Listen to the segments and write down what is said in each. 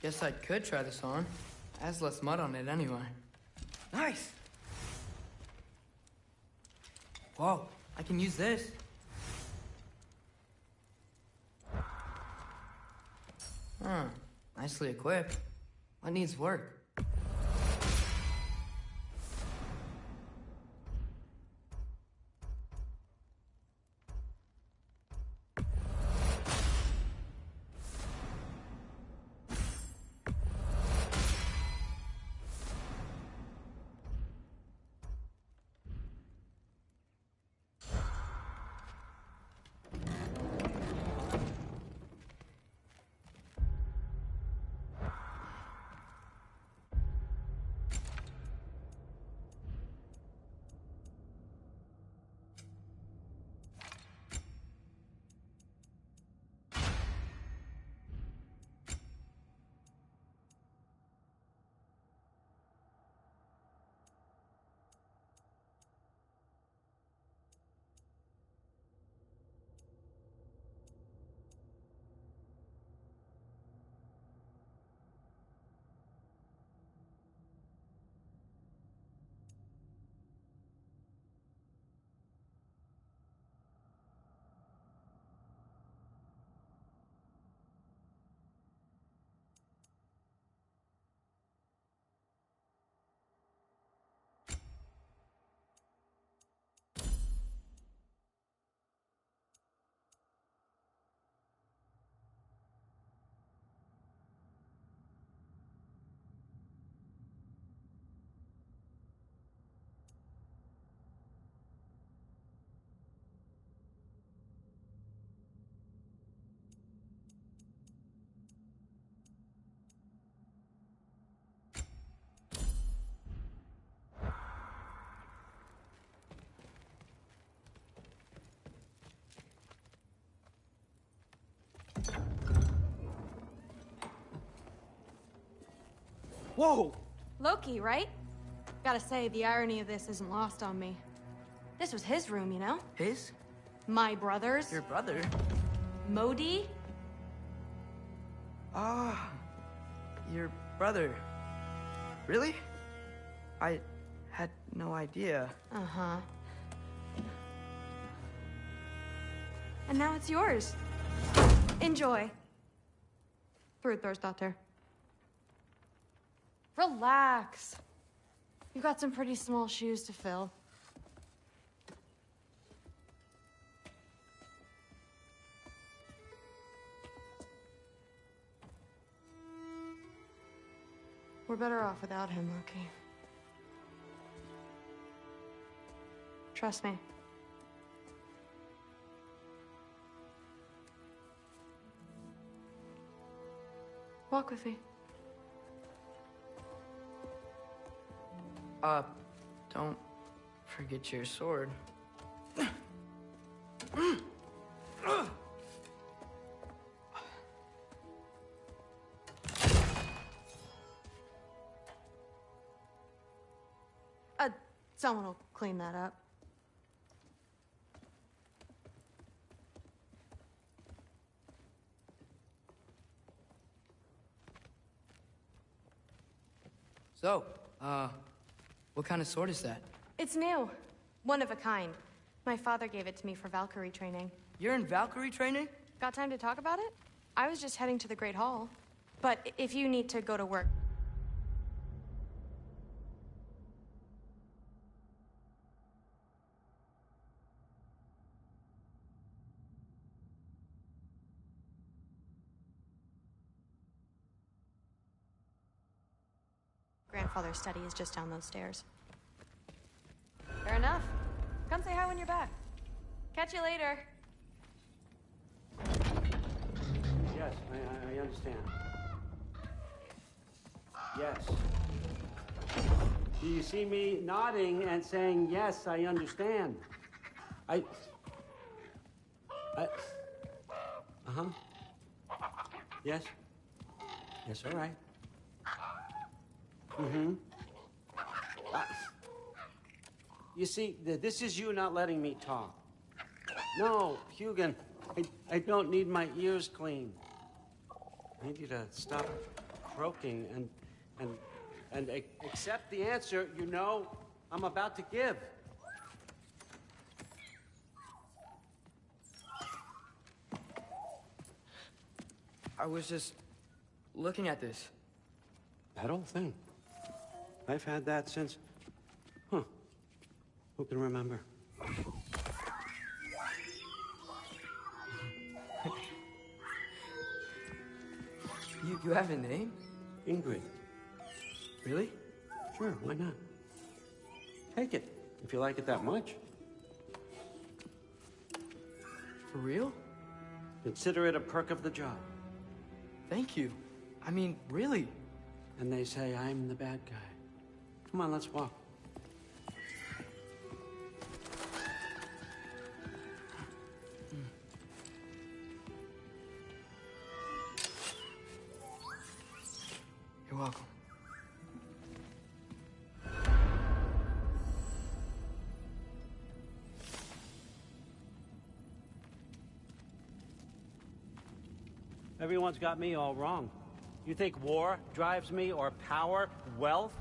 Guess I could try this on. It has less mud on it anyway. Nice! Whoa, I can use this. Huh, nicely equipped. What needs work? Whoa! Loki, right? Gotta say, the irony of this isn't lost on me. This was his room, you know? His? My brother's. Your brother? Modi? Ah, your brother. Really? I had no idea. Uh-huh. And now it's yours. Enjoy. Frukthorstdotter. Relax. You've got some pretty small shoes to fill. We're better off without him, Loki. Trust me. Walk with me. Don't forget your sword. Someone will clean that up. So, what kind of sword is that? It's new. One of a kind. My father gave it to me for Valkyrie training. You're in Valkyrie training? Got time to talk about it? I was just heading to the Great Hall. But if you need to go to work... Grandfather's study is just down those stairs. Fair enough. Come say hi when you're back. Catch you later. Yes, I understand. Yes. Do you see me nodding and saying, yes, I understand? Uh-huh. Yes. Yes, all right. Mm-hmm. You see, this is you not letting me talk. No, Hugin, I don't need my ears cleaned. I need you to stop thought-provoking and accept the answer you know I'm about to give. I was just looking at this. That old thing. I've had that since... Who can remember? You have a name? Ingrid. Really? Sure, why not? Take it, if you like it that much. For real? Consider it a perk of the job. Thank you. I mean, really. And they say I'm the bad guy. Come on, let's walk. You're welcome. Everyone's got me all wrong. You think war drives me, or power, wealth?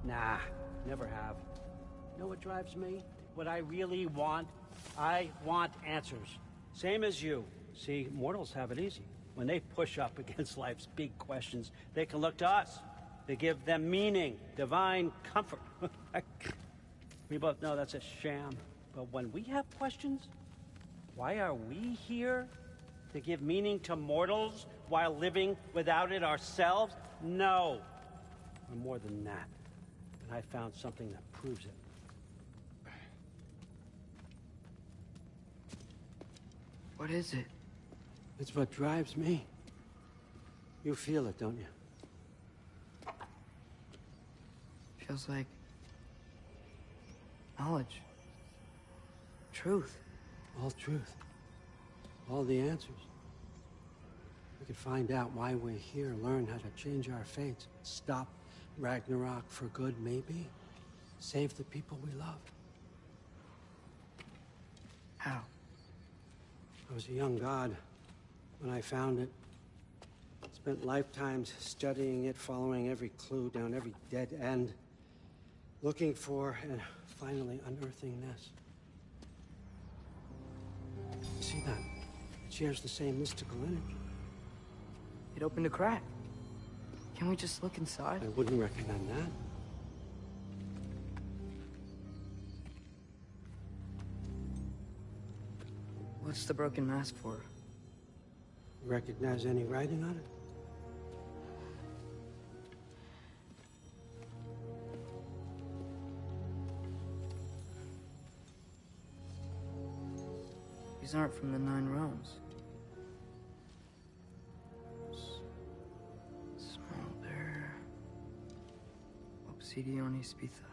Nah, never have. You know what drives me? What I really want? I want answers. Same as you. See, mortals have it easy. When they push up against life's big questions, they can look to us. They give them meaning, divine comfort. We both know that's a sham. But when we have questions, why are we here? To give meaning to mortals while living without it ourselves? No. We're more than that. And I found something that proves it. What is it? It's what drives me. You feel it, don't you? Feels like knowledge. Truth. All truth. All the answers. We could find out why we're here, learn how to change our fates, stop Ragnarok for good, maybe. Save the people we love. How? I was a young god when I found it. Spent lifetimes studying it, following every clue down every dead end, looking for and finally unearthing this. You see that? It shares the same mystical energy. It opened a crack. Can we just look inside? I wouldn't recommend that. What's the broken mask for? Recognize any writing on it? These aren't from the Nine Realms. Smolder. Obsidione Spitha.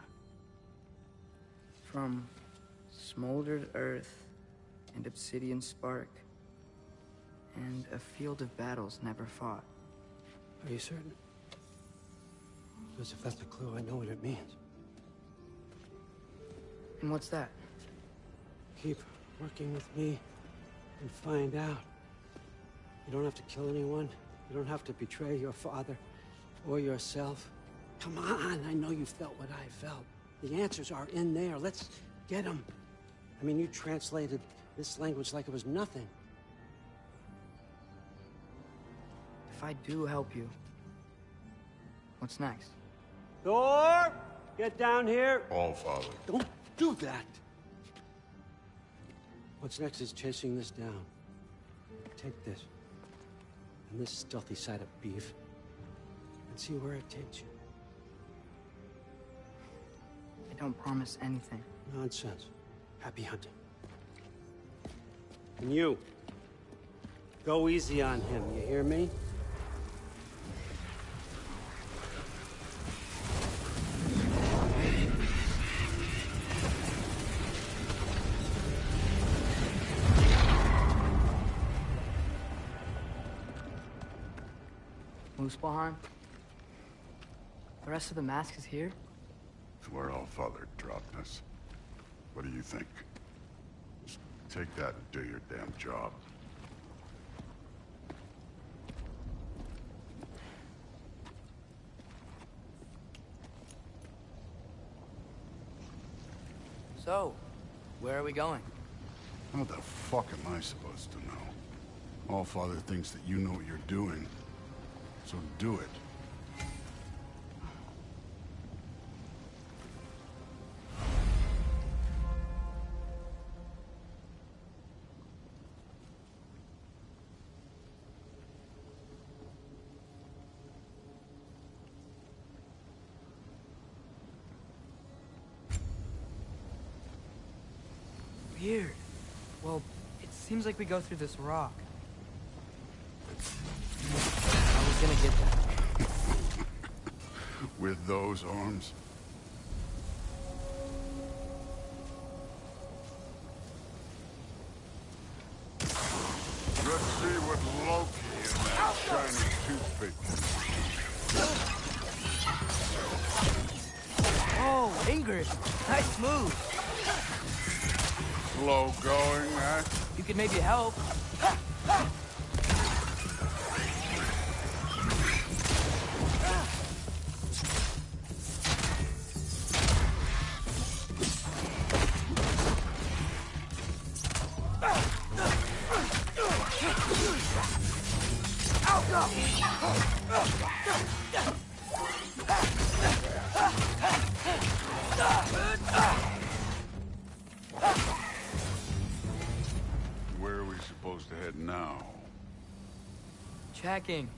From smoldered earth and obsidian spark. And a field of battles never fought. Are you certain? Because if that's a clue, I know what it means. And what's that? Keep working with me and find out. You don't have to kill anyone. You don't have to betray your father or yourself. Come on, I know you felt what I felt. The answers are in there. Let's get them. I mean, you translated this language like it was nothing. If I do help you, what's next? Thor! Get down here! All, Father. Don't do that! What's next is chasing this down. Take this, and this stealthy side of beef, and see where it takes you. I don't promise anything. Nonsense. Happy hunting. And you, go easy on him, you hear me? Muspelheim? The rest of the mask is here? It's where All Father dropped us. What do you think? Just take that and do your damn job. So, where are we going? How the fuck am I supposed to know? Allfather thinks that you know what you're doing, so do it. Weird. Well, it seems like we go through this rock. I was gonna get that. With those arms? Let's see what Loki and that shiny toothpick can do. Oh, Ingrid! Nice move! Slow going, eh? You could maybe help. Where are we supposed to head now? Checking.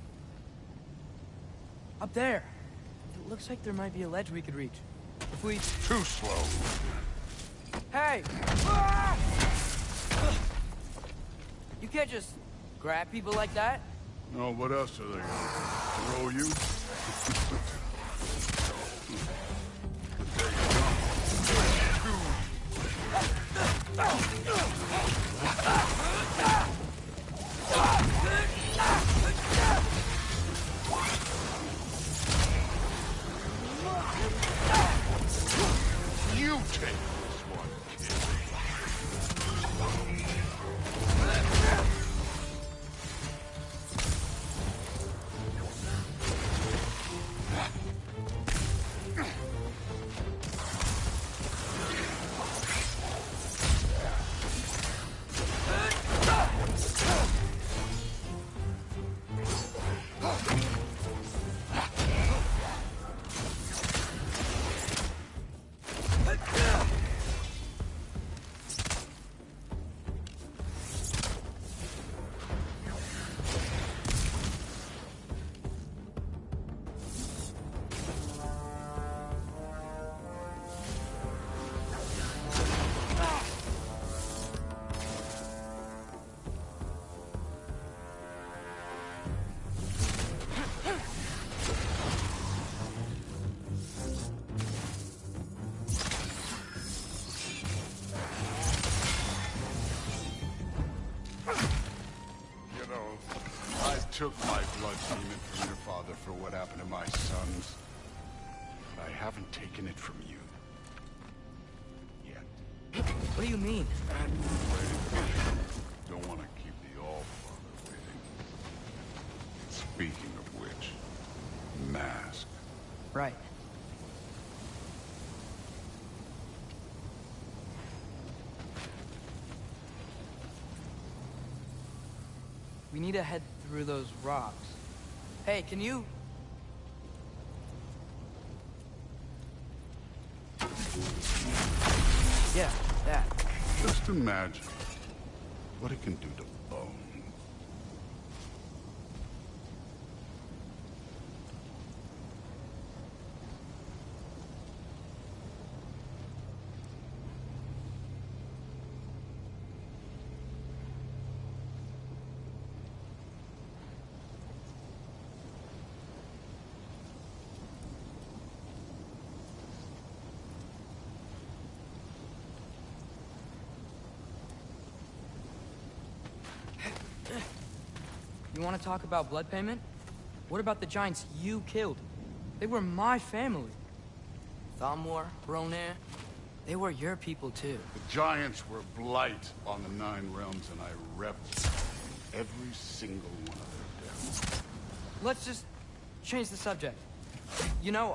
Up there. It looks like there might be a ledge we could reach. If we... Too slow. Hey! You can't just grab people like that. No, what else are they gonna throw you? You take this one, kid. Took my blood demon from your father for what happened to my sons. But I haven't taken it from you. Yet. What do you mean? Don't want to keep the Allfather waiting. Speaking of which, mask. Right. We need to head through those rocks. Hey, can you... Yeah, that. Just imagine what it can do to bone. You want to talk about blood payment? What about the giants you killed? They were my family. Thamor, Ronar, they were your people too. The giants were blight on the Nine Realms, and I reveled every single one of their deaths. Let's just change the subject. You know,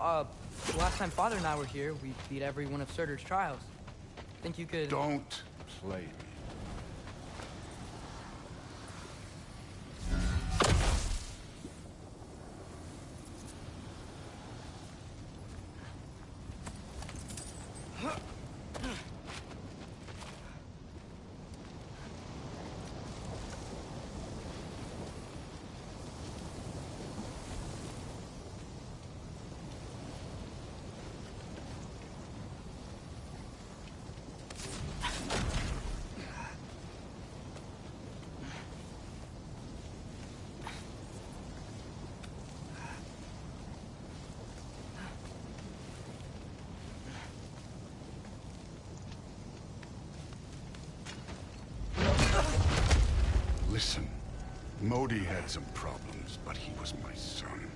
last time Father and I were here, we beat every one of Surtur's trials. Think you could... Don't play me. Listen, Modi had some problems, but he was my son.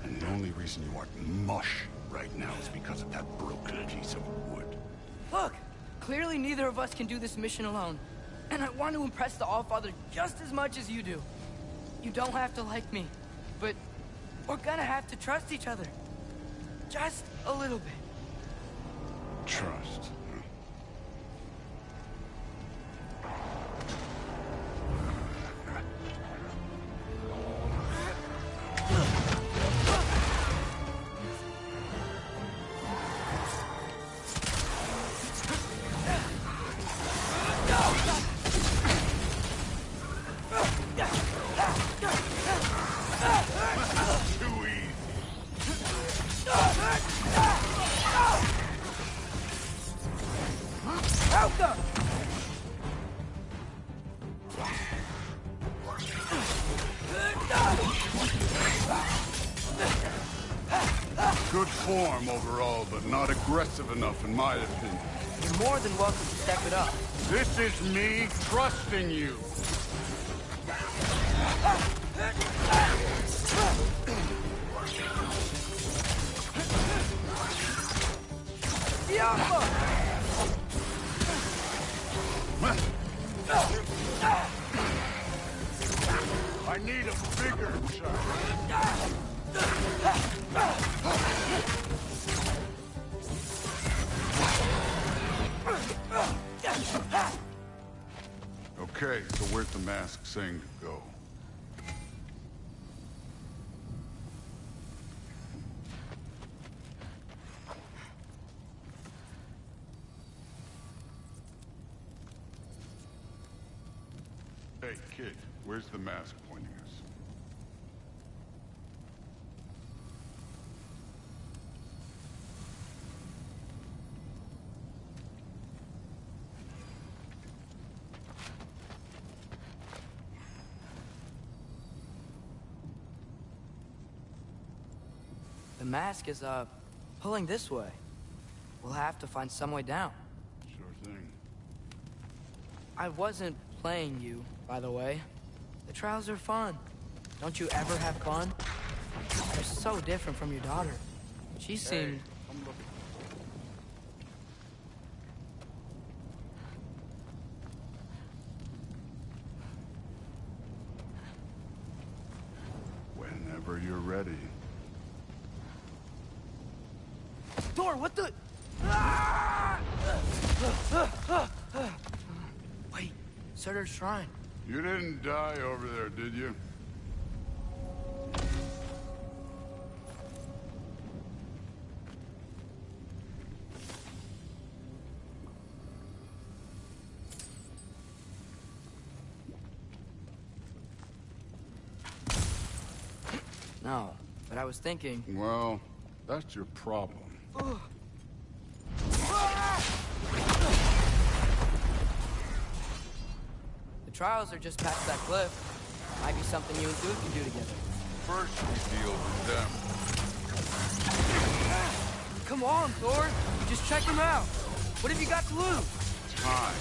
And the only reason you aren't mush right now is because of that broken piece of wood. Look! Clearly neither of us can do this mission alone. And I want to impress the Allfather just as much as you do. You don't have to like me, but we're gonna have to trust each other. Just a little bit. Trust. Good form overall, but not aggressive enough in my opinion. You're more than welcome to step it up. This is me trusting you. I need a bigger shot. Okay, so where's the mask saying to go? Hey, kid, where's the mask pointing us? The mask is, pulling this way. We'll have to find some way down. Sure thing. I wasn't playing you, by the way. The trials are fun. Don't you ever have fun? You're so different from your daughter. She seemed... I'm looking. Whenever you're ready. Door, what the... Wait, Surtur's shrine. You didn't die over there, did you? No, but I was thinking... Well, that's your problem. The trials are just past that cliff. Might be something you and Dude can do together. First, we deal with them. Come on, Thor. Just check them out. What have you got to lose? Time.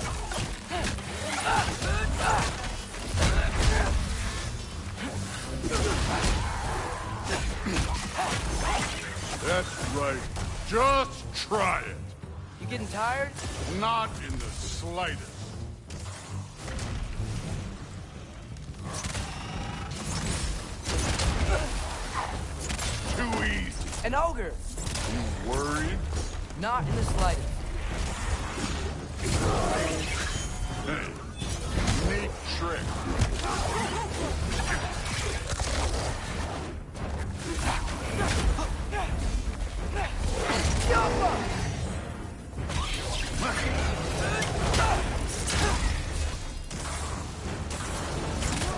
That's right. Just try it. You getting tired? Not in the slightest. Too easy. An ogre. You worried? Not in the slightest. Hey, neat trick.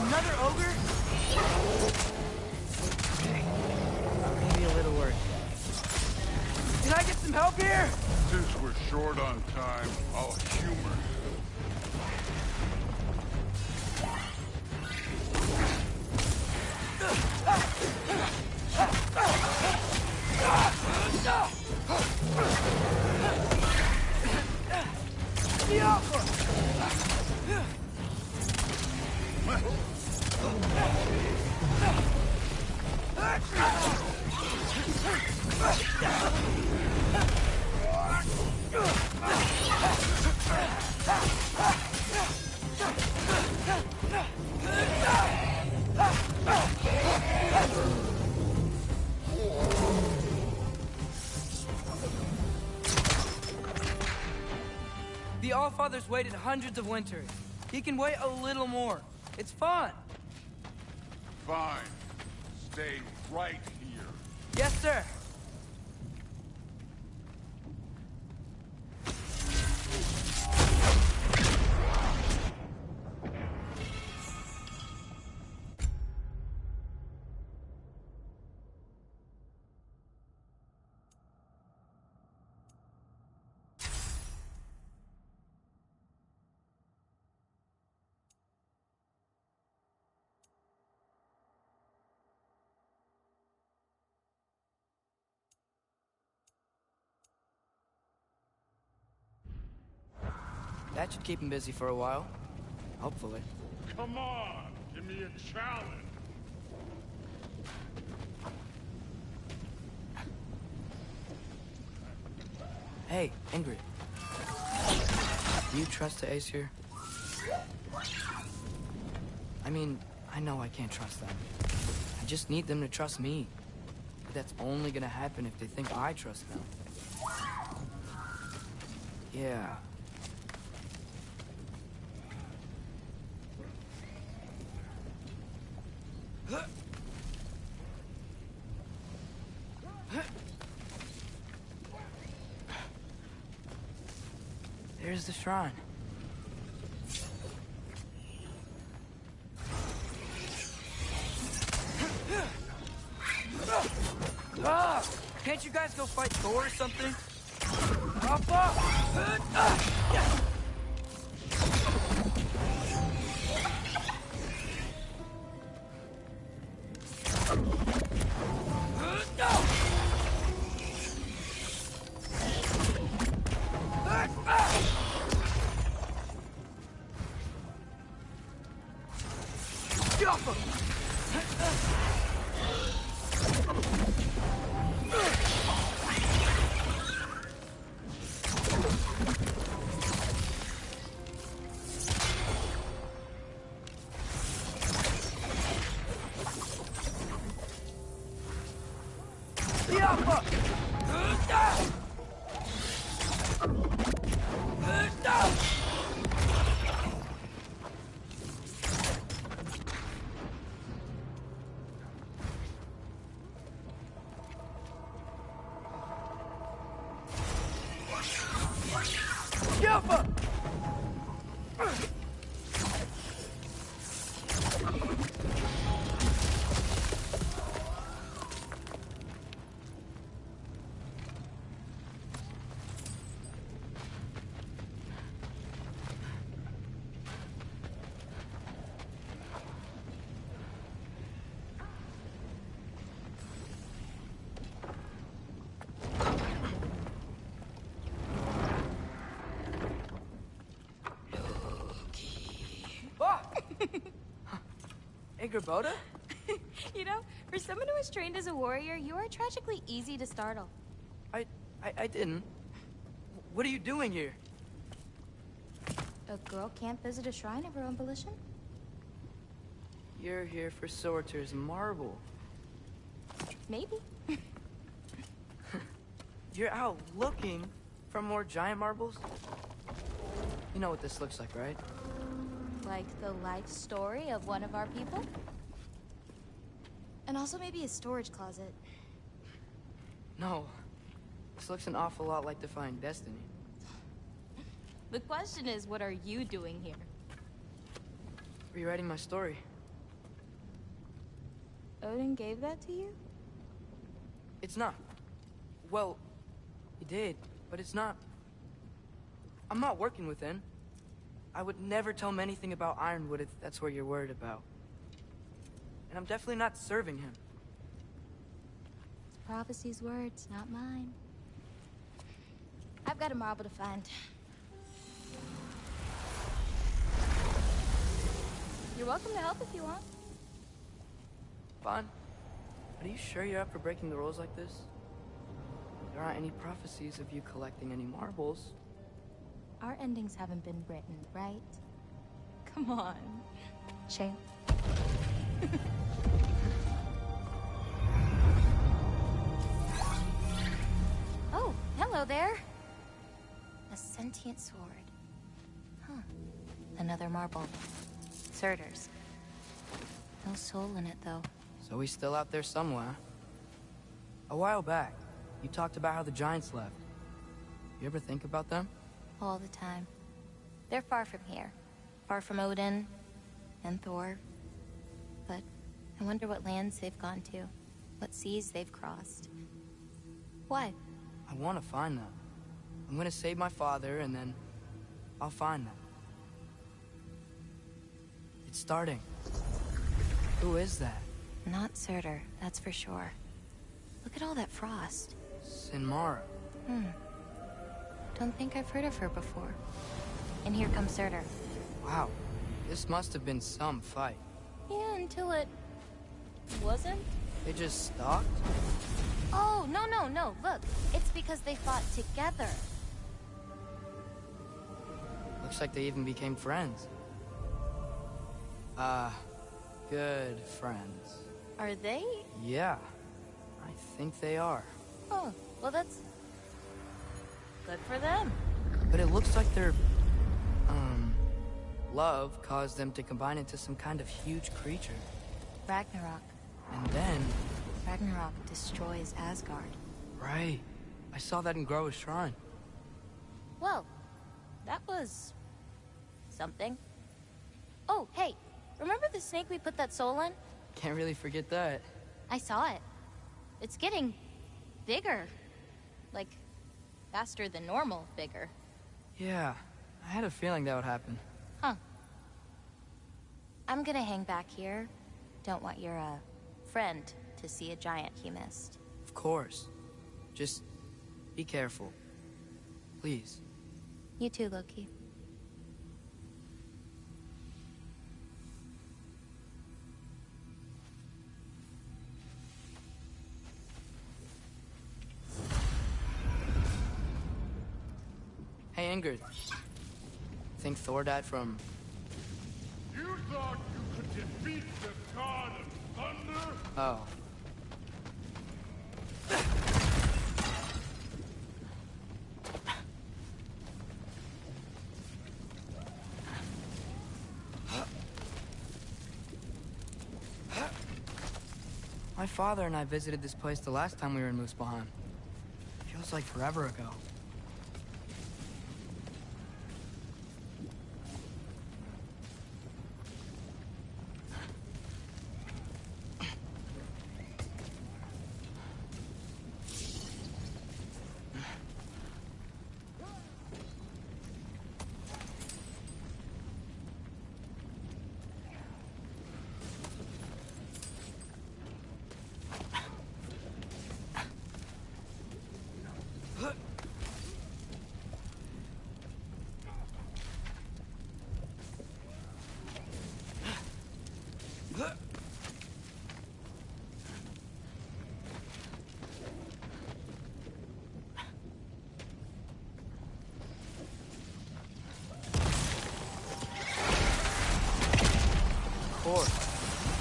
Another ogre? Okay. Maybe a little worried. Can I get some help here? Since we're short on time, I'll humor you. The Allfather's waited hundreds of winters. He can wait a little more. It's fun. Fine. Stay right here. Yes, sir. That should keep him busy for a while. Hopefully. Come on, give me a challenge. Hey, Ingrid. Do you trust the Aesir? I mean, I know I can't trust them. I just need them to trust me. But that's only gonna happen if they think I trust them. Yeah. There's the shrine. Ah! Can't you guys go fight Thor or something? Hop up! Boda? You know, for someone who was trained as a warrior, you are tragically easy to startle. I didn't. What are you doing here? A girl can't visit a shrine of her own volition? You're here for Sorter's marble. Maybe. You're out looking for more giant marbles? You know what this looks like, right? Like the life story of one of our people? And also maybe a storage closet. No. This looks an awful lot like Defying Destiny. The question is, what are you doing here? Rewriting my story. Odin gave that to you? It's not. Well, he did, but it's not. I'm not working with him. I would never tell him anything about Ironwood if that's what you're worried about. And I'm definitely not serving him. It's prophecy's words, not mine. I've got a marble to find. You're welcome to help if you want. Vaughn, are you sure you're up for breaking the rules like this? There aren't any prophecies of you collecting any marbles. Our endings haven't been written, right? Come on, champ. Oh, hello there. A sentient sword. Huh. Another marble. Surtur's. No soul in it, though. So he's still out there somewhere. A while back, you talked about how the Giants left. You ever think about them? All the time. They're far from here. Far from Odin and Thor. But I wonder what lands they've gone to. What seas they've crossed. Why? I want to find them. I'm gonna save my father, and then I'll find them. It's starting. Who is that? Not Surtur, that's for sure. Look at all that frost. Sinmara. Don't think I've heard of her before. And here comes Surtur. Wow. This must have been some fight. Yeah, until it... wasn't? They just stalked? Oh, no. Look, it's because they fought together. Looks like they even became friends. Good friends. Are they? Yeah, I think they are. Oh, well that's... good for them. But it looks like their, love caused them to combine into some kind of huge creature. Ragnarok. And then... Ragnarok destroys Asgard. Right. I saw that in Groa's shrine. Well, that was... something. Oh, hey, remember the snake we put that soul in? Can't really forget that. I saw it. It's getting... bigger. Like, faster than normal bigger. Yeah, I had a feeling that would happen. Huh. I'm gonna hang back here. Don't want your, friend to see a giant he missed. Of course. Just be careful. Please. You too, Loki. Hey, Ingrid. Think Thor died from... You thought you could defeat the god of thunder? Oh. My father and I visited this place the last time we were in Muspelheim. Feels like forever ago.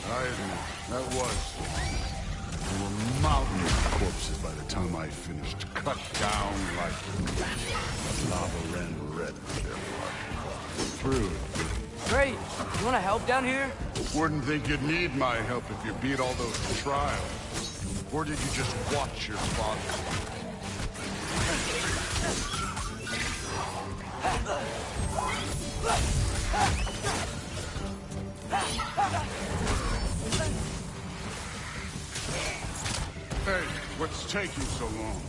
I admit, that was. There were mountains of corpses by the time I finished, cut down like lava ran red. red with their blood. Through. Great. You want to help down here? Wouldn't think you'd need my help if you beat all those trials. Or did you just watch your father? Hey, what's taking so long?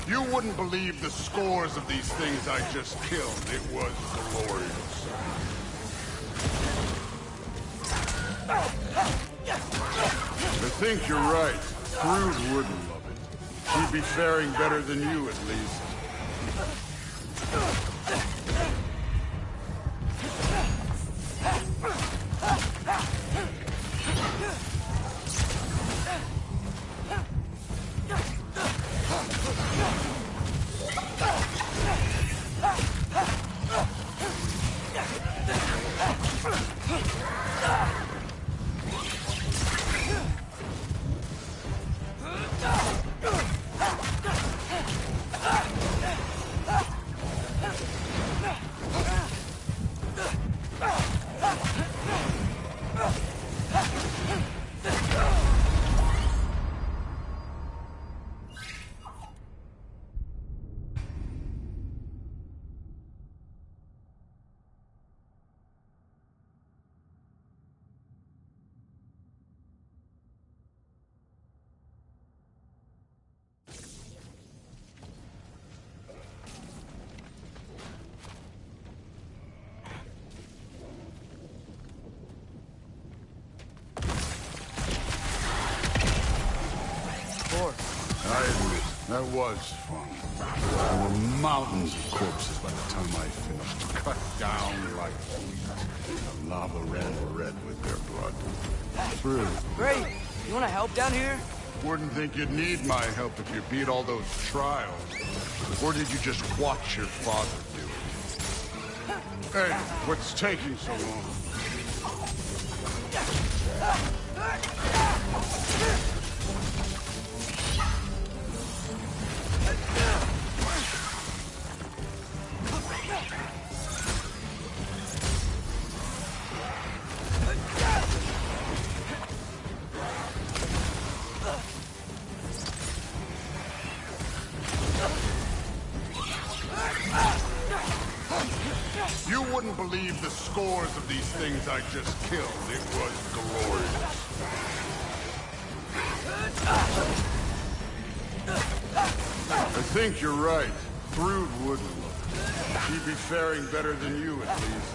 You wouldn't believe the scores of these things I just killed. It was glorious. I think you're right. Brood wouldn't love it. She'd be faring better than you, at least. I admit, that was fun. There were mountains of corpses by the time I finished. Cut down like wheat. The lava ran red with their blood. Through. Great. You want to help down here? Wouldn't think you'd need my help if you beat all those trials. Or did you just watch your father do it? Hey, what's taking so long? You wouldn't believe the scores of these things I just killed. It was glorious. I think you're right. Brood wouldn't look. She'd be faring better than you, at least.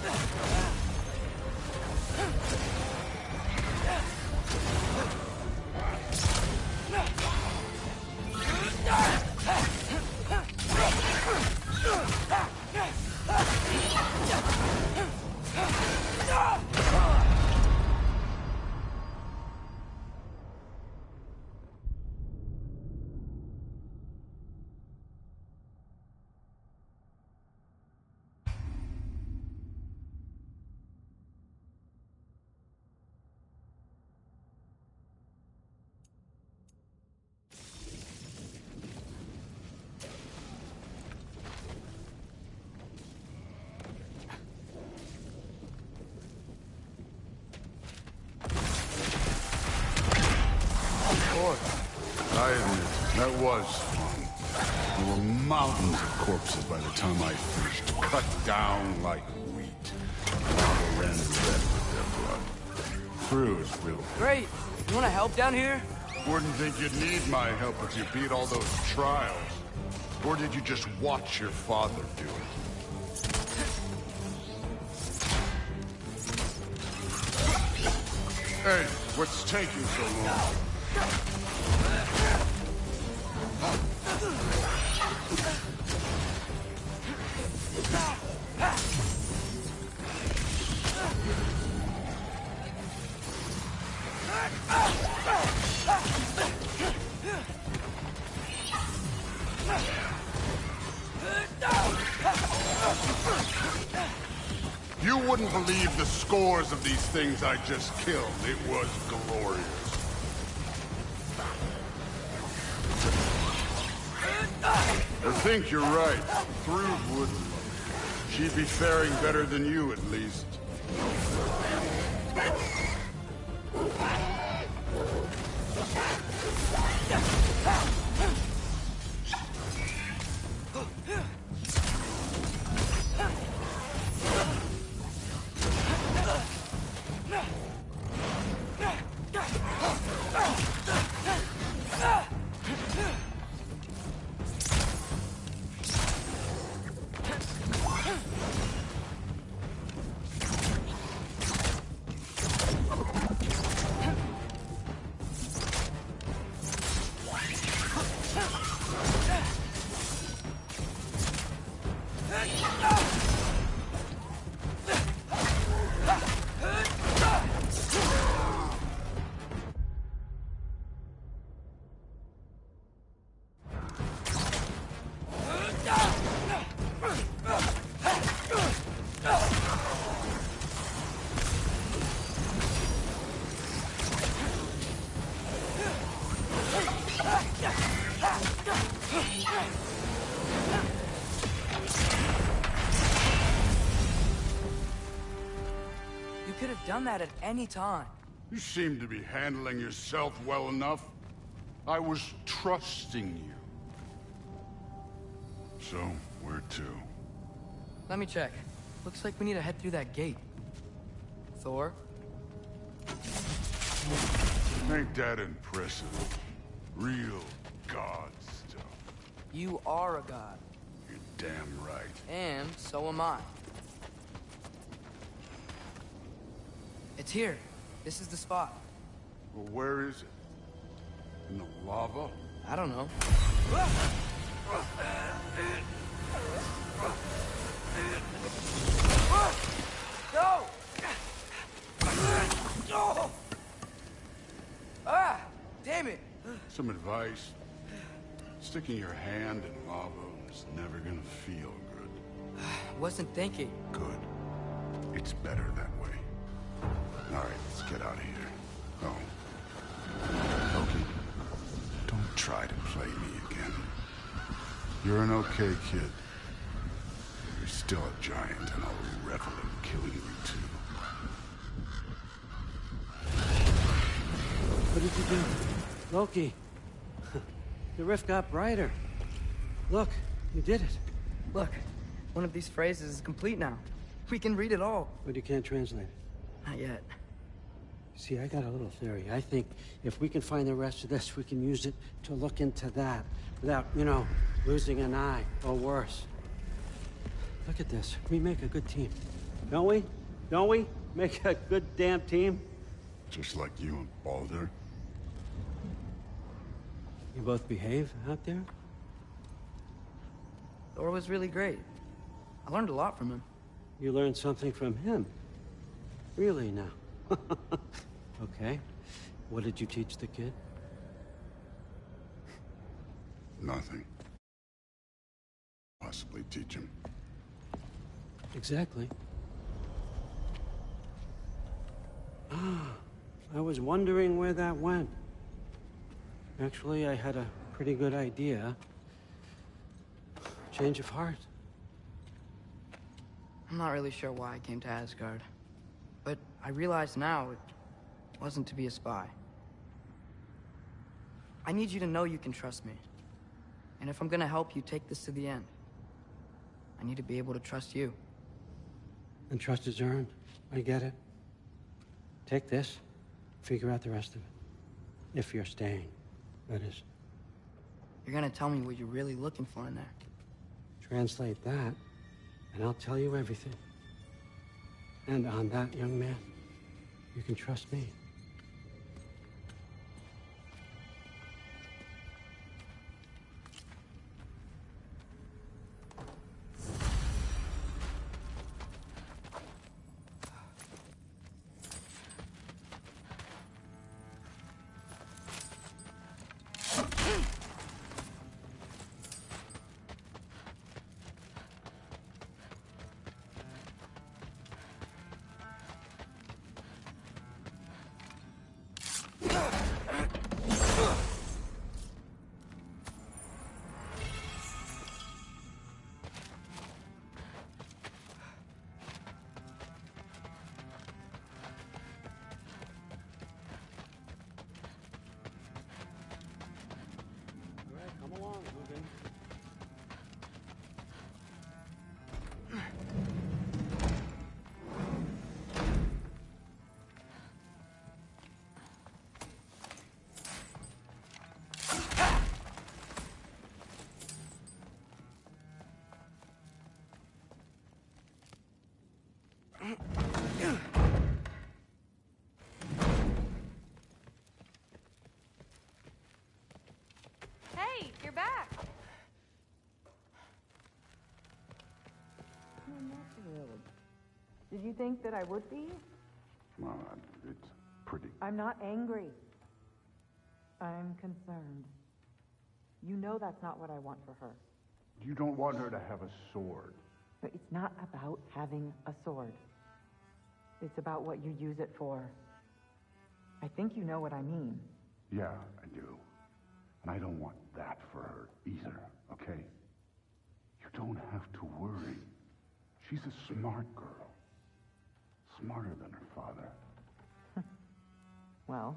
I admit, that was fun. There were mountains of corpses by the time I finished. Cut down like wheat. Lava ran red with their blood. Through is real. Great. You want to help down here? Wouldn't think you'd need my help if you beat all those trials. Or did you just watch your father do it? Hey, what's taking so long? You wouldn't believe the scores of these things I just killed. It was glorious. I think you're right. Thrud wouldn't. She'd be faring better than you, at least. You could have done that at any time. You seem to be handling yourself well enough. I was trusting you. So, where to? Let me check. Looks like we need to head through that gate. Thor? Ain't that impressive? Real god stuff. You are a god. You're damn right. And so am I. It's here. This is the spot. Well, where is it? In the lava? I don't know. No! No! Ah! Damn it! Some advice. Sticking your hand in lava is never gonna feel good. Wasn't thinking. Good. It's better that way. All right, let's get out of here. Oh. Loki, don't try to play me again. You're an okay kid. You're still a giant, and I'll revel in killing you too. What did you do? Loki. The rift got brighter. Look, you did it. Look, one of these phrases is complete now. We can read it all. But you can't translate it. Not yet. See, I got a little theory. I think if we can find the rest of this, we can use it to look into that without, you know, losing an eye or worse. Look at this. We make a good team. Don't we? Don't we? Make a good damn team? Just like you and Baldur. You both behave out there? Thor was really great. I learned a lot from him. You learned something from him? Really now? Okay. What did you teach the kid? Nothing. Possibly teach him. Exactly. Ah, I was wondering where that went. Actually, I had a pretty good idea. Change of heart. I'm not really sure why I came to Asgard. But I realize now it wasn't to be a spy. I need you to know you can trust me. And if I'm gonna help you take this to the end, I need to be able to trust you. And trust is earned. I get it. Take this, figure out the rest of it. If you're staying, that is. You're gonna tell me what you're really looking for in there. Translate that, and I'll tell you everything. And on that, young man, you can trust me. back! I'm not thrilled. Did you think that I would be? Well, it's pretty... I'm not angry. I'm concerned. You know that's not what I want for her. You don't want her to have a sword. But it's not about having a sword. It's about what you use it for. I think you know what I mean. Yeah, I do. And I don't want that for her either, okay? You don't have to worry. She's a smart girl. Smarter than her father. Well,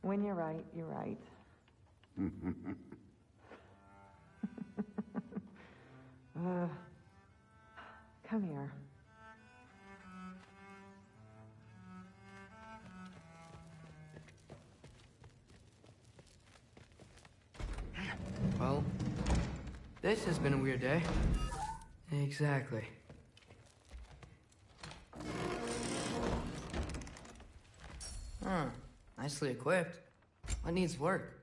when you're right, you're right. Come here. Well, this has been a weird day. Exactly. Huh. Nicely equipped. What needs work?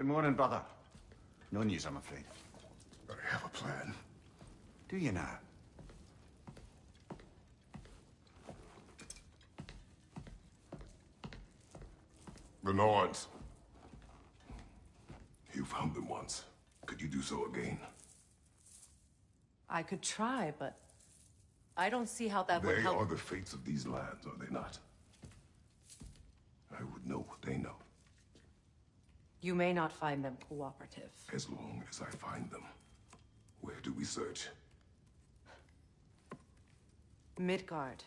Good morning, brother. No news, I'm afraid. I have a plan. Do you now? The Norns. You found them once. Could you do so again? I could try, but I don't see how that would They help. are the fates of these lands, are they not? I would know what they know. You may not find them cooperative. As long as I find them. Where do we search? Midgard.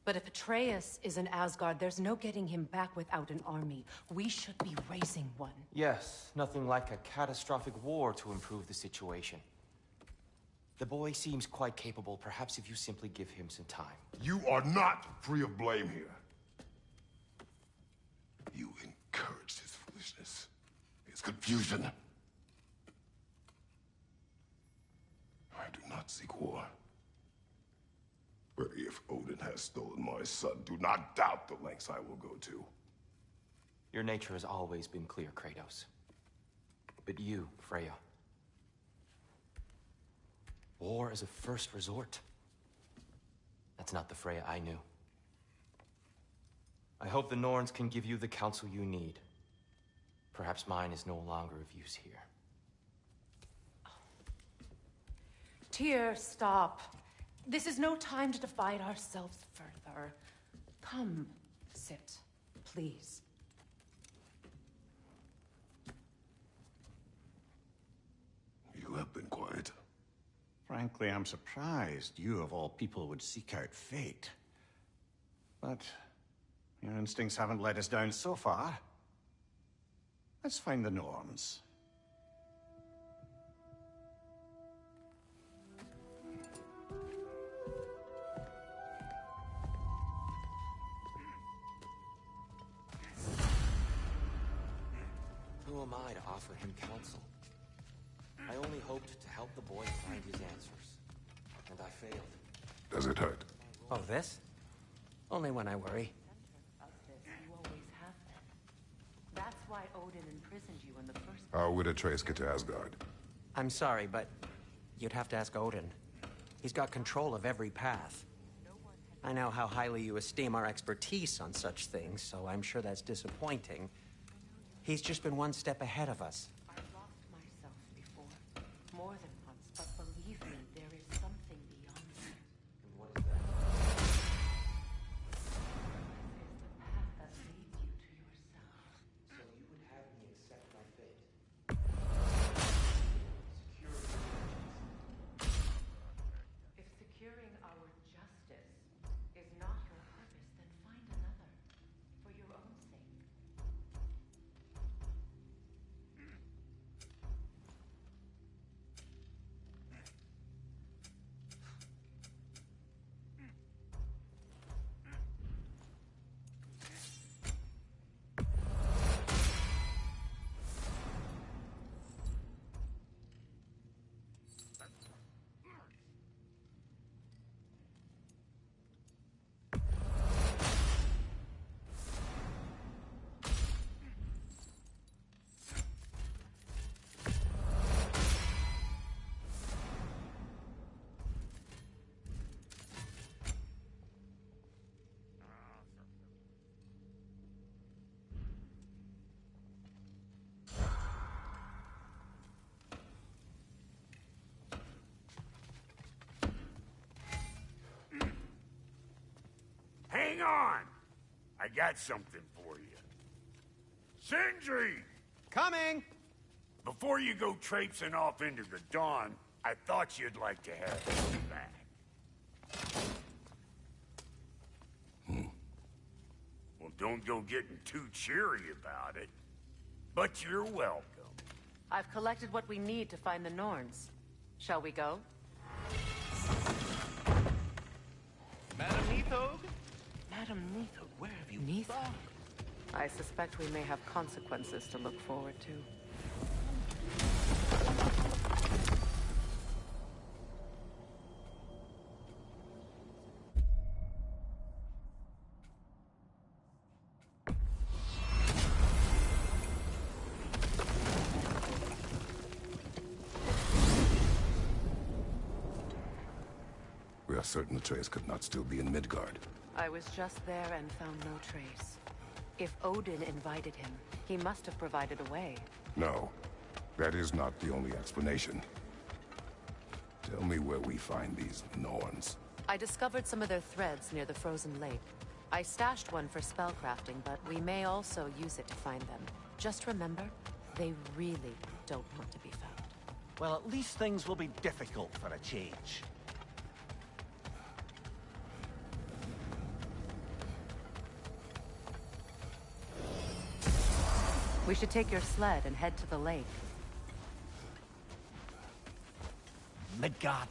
But if Atreus is in Asgard, there's no getting him back without an army. We should be raising one. Yes, nothing like a catastrophic war to improve the situation. The boy seems quite capable. Perhaps if you simply give him some time. You are not free of blame here. You encouraged his foolishness. His confusion. I do not seek war. But if Odin has stolen my son, do not doubt the lengths I will go to. Your nature has always been clear, Kratos. But you, Freya. War is a first resort. That's not the Freya I knew. I hope the Norns can give you the counsel you need. Perhaps mine is no longer of use here. Tyr, stop. This is no time to divide ourselves further. Come, sit, please. You have been quiet. Frankly, I'm surprised you of all people would seek out fate. But Your instincts haven't let us down so far. Let's find the norms. Who am I to offer him counsel? I only hoped to help the boy find his answers. And I failed. Does it hurt? Oh, this? Only when I worry. Of this, you always have been. That's why Odin imprisoned you in the first place. How would Atreus get to Asgard? I'm sorry, but you'd have to ask Odin. He's got control of every path. I know how highly you esteem our expertise on such things, so I'm sure that's disappointing. He's just been one step ahead of us. I've lost myself before. More than once, but believe me, there is something beyond that. And what is that? It's the path that leads you to yourself. So you would have me accept my fate? If securing our justice is not your purpose, then find another. For your own sake. Hang on! I got something for you. Sindri! Coming! Before you go traipsing off into the dawn, I thought you'd like to have this back. Well, don't go getting too cheery about it. But you're welcome. I've collected what we need to find the Norns. Shall we go? Madam Neathog? Madam Neathog, where have you Neathog? I suspect we may have consequences to look forward to. We are certain Atreus could not still be in Midgard. I was just there and found no trace. If Odin invited him, he must have provided a way. No, that is not the only explanation. Tell me where we find these Norns. I discovered some of their threads near the frozen lake. I stashed one for spellcrafting, but we may also use it to find them. Just remember, they really don't want to be found. Well, at least things will be difficult for a change. We should take your sled and head to the lake. Midgard.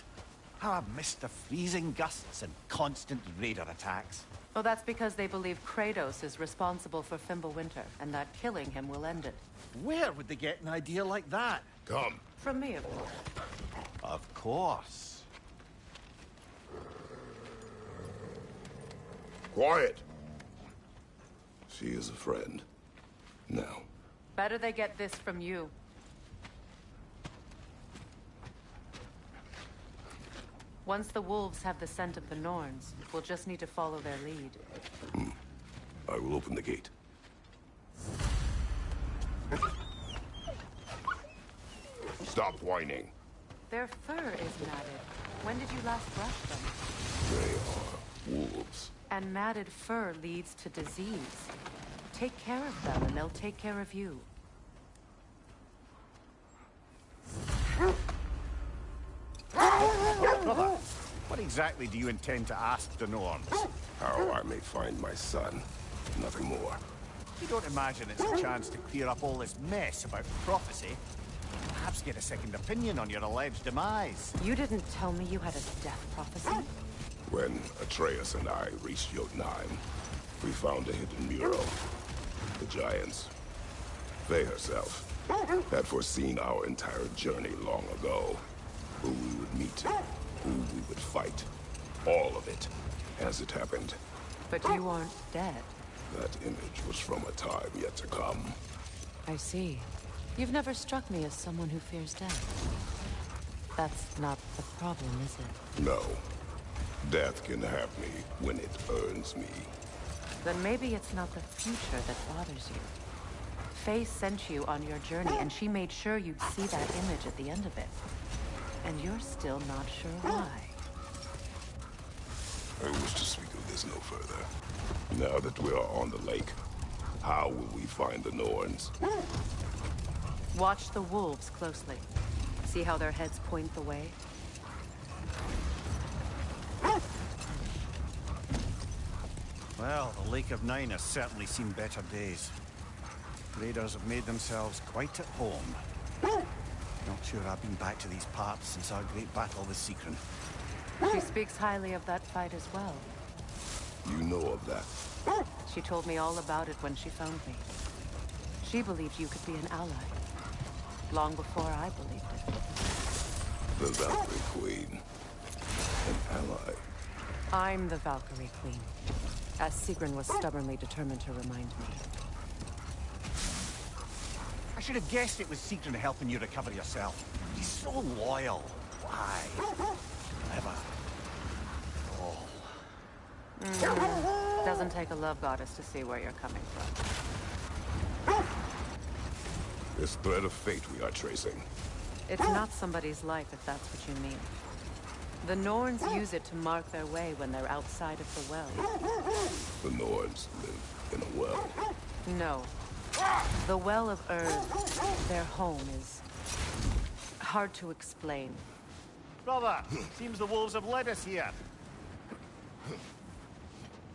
How I've missed the freezing gusts and constant raider attacks. Well, that's because they believe Kratos is responsible for Fimbulwinter, and that killing him will end it. Where would they get an idea like that? Come. From me, of course. Of course. Quiet! She is a friend. Now. Better they get this from you. Once the wolves have the scent of the Norns, we'll just need to follow their lead. I will open the gate. Stop whining. Their fur is matted. When did you last brush them? They are wolves. And matted fur leads to disease. Take care of them, and they'll take care of you. Brother, what exactly do you intend to ask the Norns? How I may find my son. Nothing more. You don't imagine it's a chance to clear up all this mess about prophecy? Perhaps get a second opinion on your alleged demise. You didn't tell me you had a death prophecy? When Atreus and I reached Jotunheim, we found a hidden mural. The Giants, Faye herself, had foreseen our entire journey long ago. Who we would meet, who we would fight. All of it, as it happened. But you aren't dead. That image was from a time yet to come. I see. You've never struck me as someone who fears death. That's not the problem, is it? No. Death can have me when it earns me. Then maybe it's not the future that bothers you. Faye sent you on your journey, and she made sure you'd see that image at the end of it. And you're still not sure why. I wish to speak of this no further. Now that we are on the lake, how will we find the Norns? Watch the wolves closely. See how their heads point the way? Well, the Lake of Nine has certainly seen better days. Raiders have made themselves quite at home. Not sure I've been back to these parts since our great battle with Seekron. She speaks highly of that fight as well. You know of that? She told me all about it when she found me. She believed you could be an ally. Long before I believed it. The Valkyrie Queen. An ally. I'm the Valkyrie Queen. As Seekron was stubbornly determined to remind me. I should have guessed it was Seekron helping you recover yourself. He's so loyal. Why? Never. Oh. Doesn't take a love goddess to see where you're coming from. This thread of fate we are tracing. It's not somebody's life, if that's what you mean. The Norns use it to mark their way when they're outside of the well. The Norns live in a well. No. The Well of Earth, their home, is hard to explain. Brother, seems the wolves have led us here.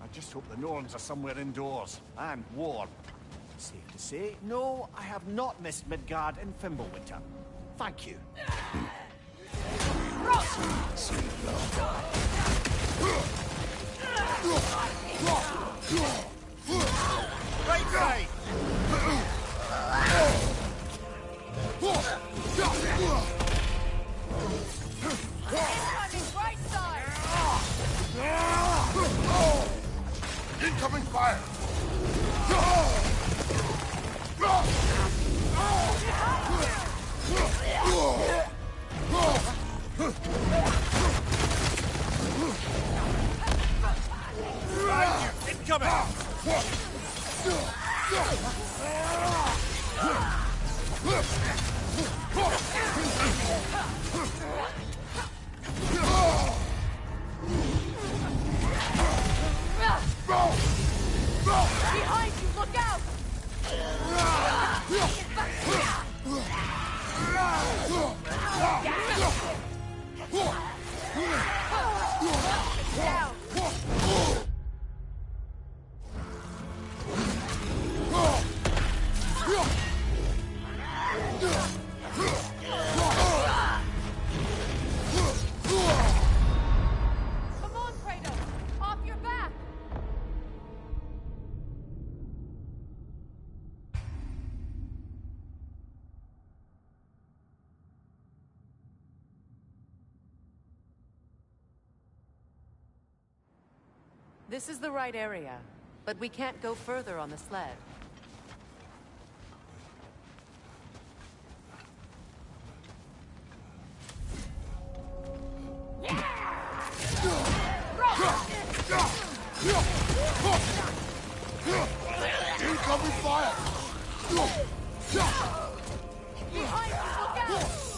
I just hope the Norns are somewhere indoors and warm. Safe to say, no, I have not missed Midgard in Fimbulwinter. Thank you. Soon enough. Right side! Incoming right side! Incoming fire! Behind you, look out! Come on, Kratos! Off your back! This is the right area, but we can't go further on the sled. Incoming fire! Behind you, look out!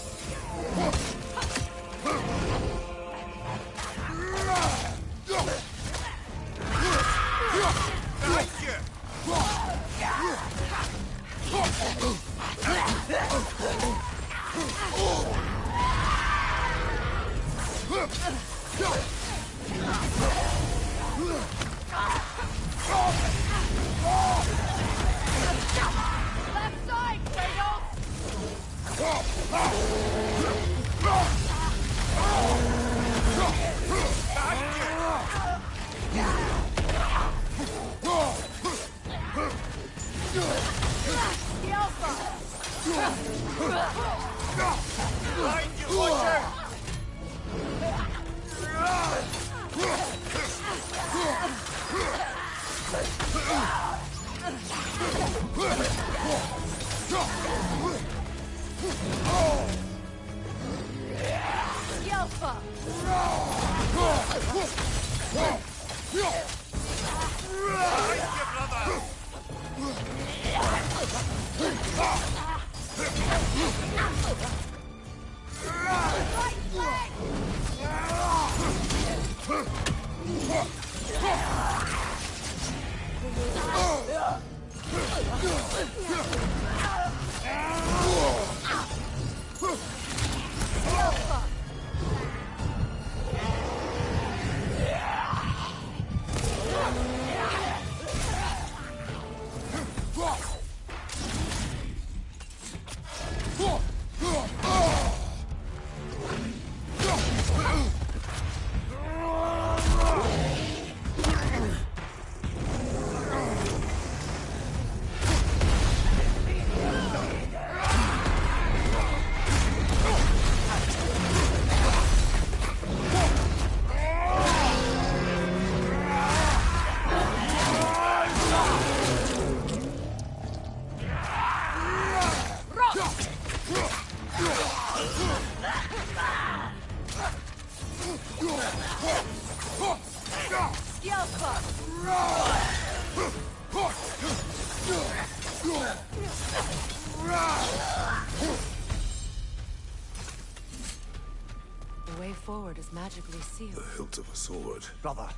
The way forward is magically sealed. The hilt of a sword. Brother,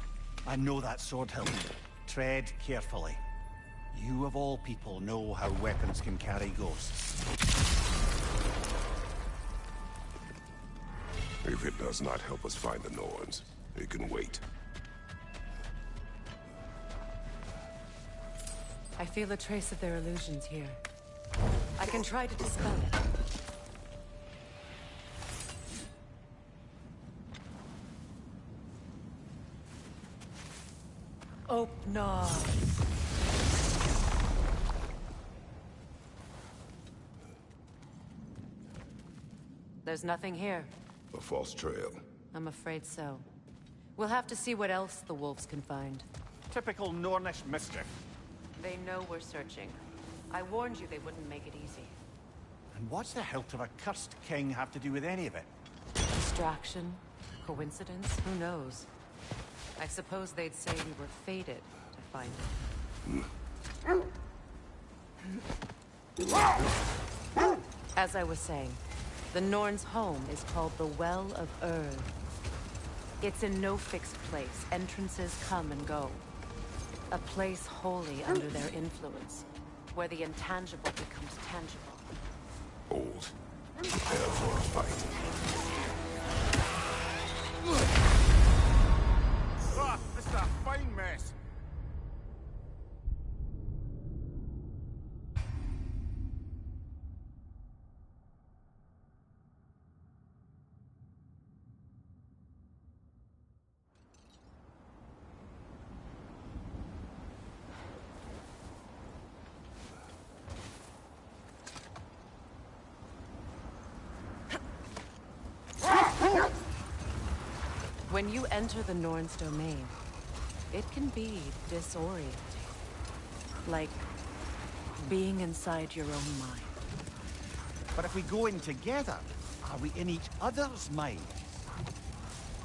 I know that sword hilt. Tread carefully. You of all people know how weapons can carry ghosts. If it does not help us find the Norns, it can wait. I feel a trace of their illusions here. I can try to dispel it. Oh, no. There's nothing here. A false trail. I'm afraid so. We'll have to see what else the wolves can find. Typical Nornish mischief. They know we're searching. I warned you they wouldn't make it easy. And what's the hilt of a cursed king have to do with any of it? Distraction? Coincidence? Who knows? I suppose they'd say we were fated to find it. As I was saying, the Norn's home is called the Well of Urd. It's in no fixed place. Entrances come and go. A place wholly under their influence, where the intangible becomes tangible. Old. Prepare for a fight. Ah, this is a fine mess. When you enter the Norn's domain, it can be disorienting. Like being inside your own mind. But if we go in together, are we in each other's minds?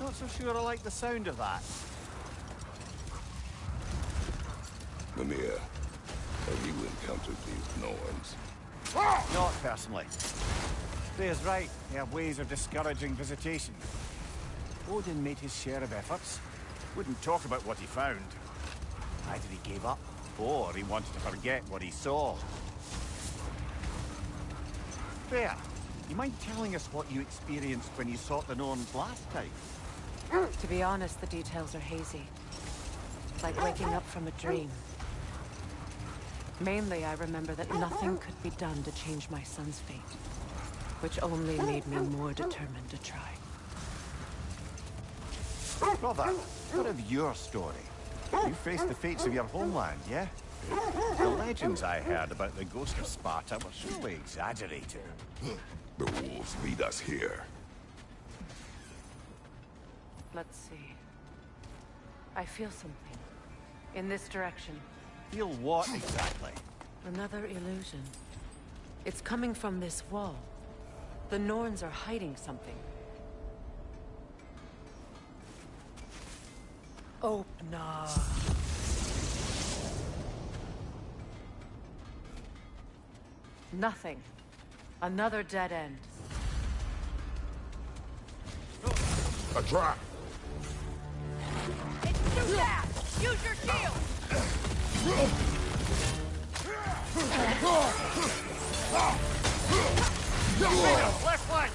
Not so sure I like the sound of that. Mimir, have you encountered these Norns? Not personally. Freya's right. They have ways of discouraging visitation. Odin made his share of efforts. Wouldn't talk about what he found. Either he gave up, or he wanted to forget what he saw. Freya, you mind telling us what you experienced when you sought the Norns last time? To be honest, the details are hazy. Like waking up from a dream. Mainly, I remember that nothing could be done to change my son's fate. which only made me more determined to try. Brother, what of your story? You faced the fates of your homeland, yeah? The legends I heard about the ghost of Sparta were surely exaggerated. The wolves lead us here. Let's see. I feel something. In this direction. Feel what exactly? Another illusion. It's coming from this wall. The Norns are hiding something. Opener. Nothing. Another dead end. A trap! It's too fast! Use your shield! Left leg!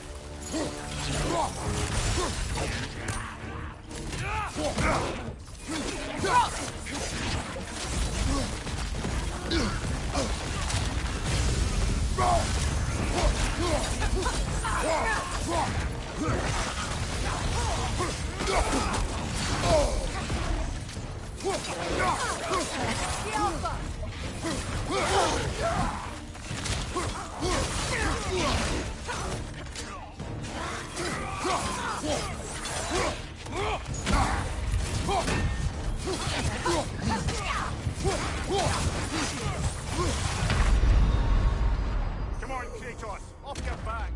Come on, Kratos! Off your back!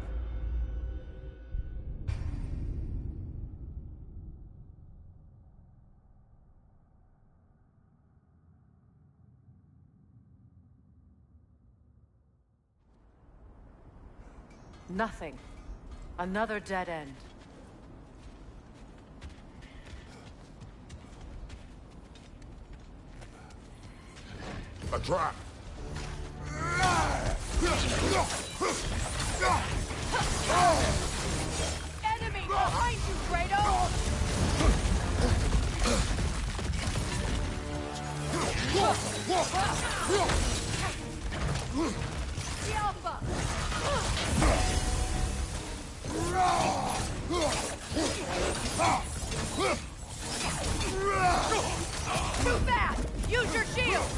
Nothing. Another dead end. A trap! Enemy behind you, Kratos! The Alpha! Too fast! Use your shield!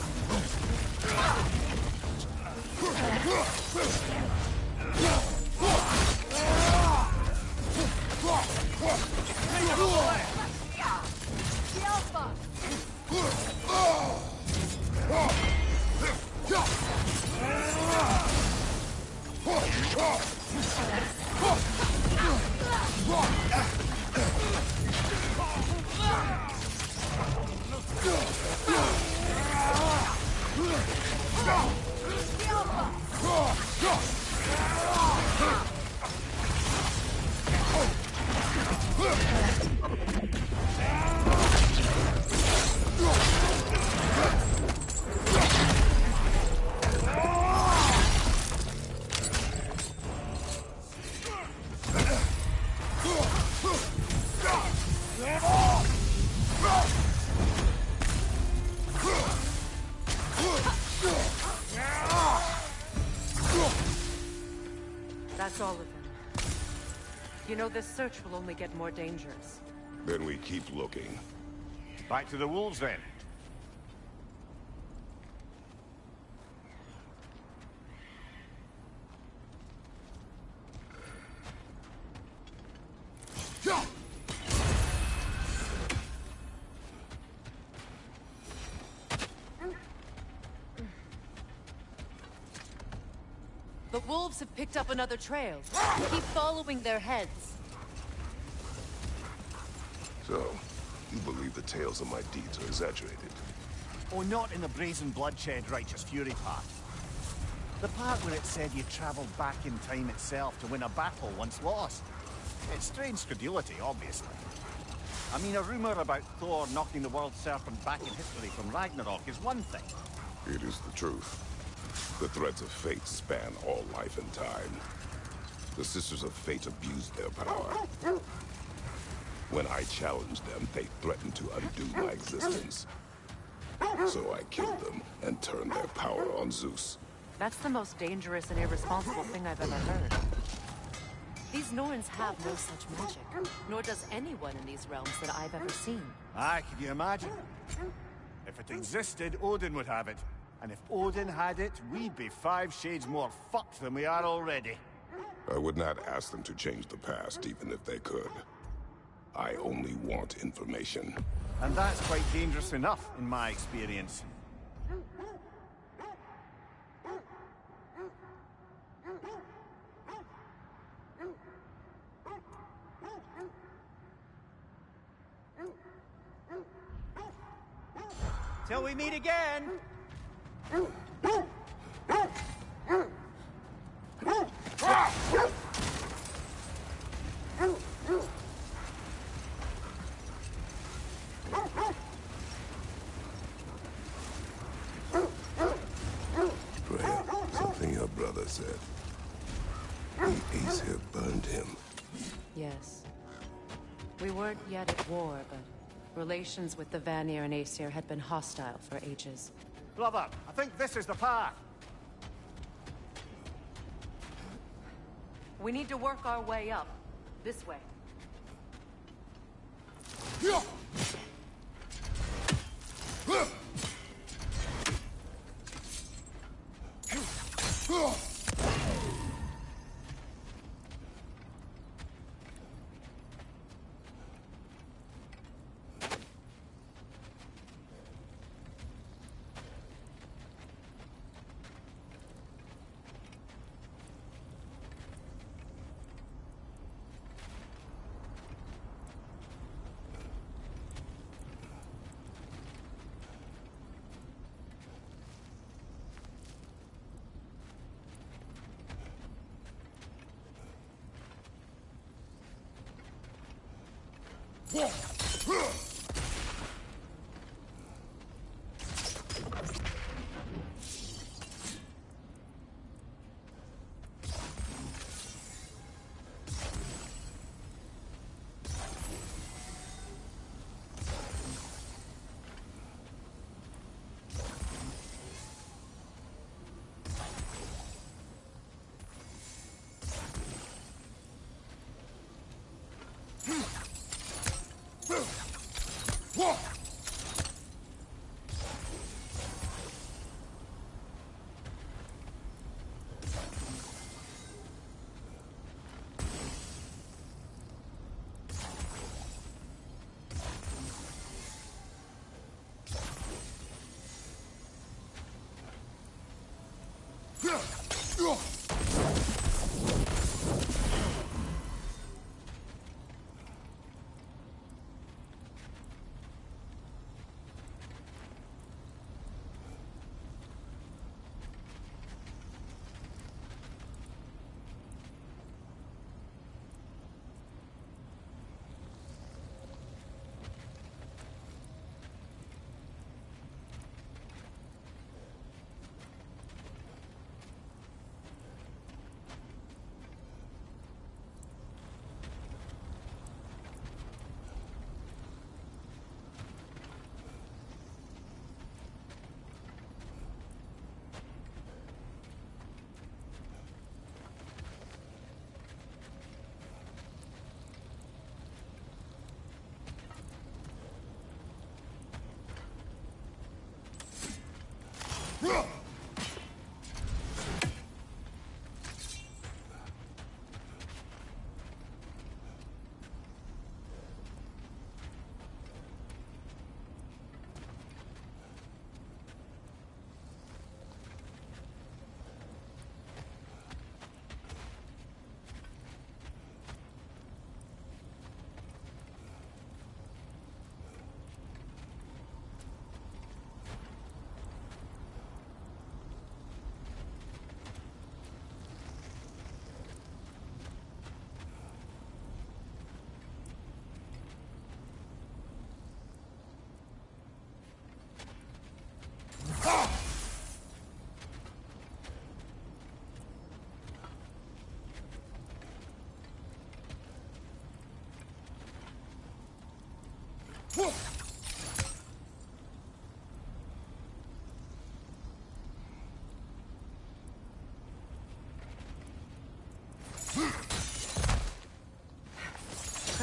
The Alpha! That's all of them. You know, this search will only get more dangerous. Then we keep looking. Back to the wolves, then. The wolves have picked up another trail. Keep following their heads. So, you believe the tales of my deeds are exaggerated? Oh, not in the brazen bloodshed righteous fury part. The part where it said you travelled back in time itself to win a battle once lost. It's strange credulity, obviously. I mean, a rumour about Thor knocking the world serpent back in history from Ragnarok is one thing. It is the truth. The threads of fate span all life and time. The Sisters of Fate abused their power. When I challenged them, they threatened to undo my existence. So I killed them and turned their power on Zeus. That's the most dangerous and irresponsible thing I've ever heard. These Norns have no such magic, nor does anyone in these realms that I've ever seen. Aye, can you imagine? If it existed, Odin would have it. And if Odin had it, we'd be 5 shades more fucked than we are already. I would not ask them to change the past, even if they could. I only want information. And that's quite dangerous enough, in my experience. Till we meet again! Freya, something your brother said. The Aesir burned him. Yes. We weren't yet at war, but relations with the Vanir and Aesir had been hostile for ages. Brother, I think this is the path. We need to work our way up. This way.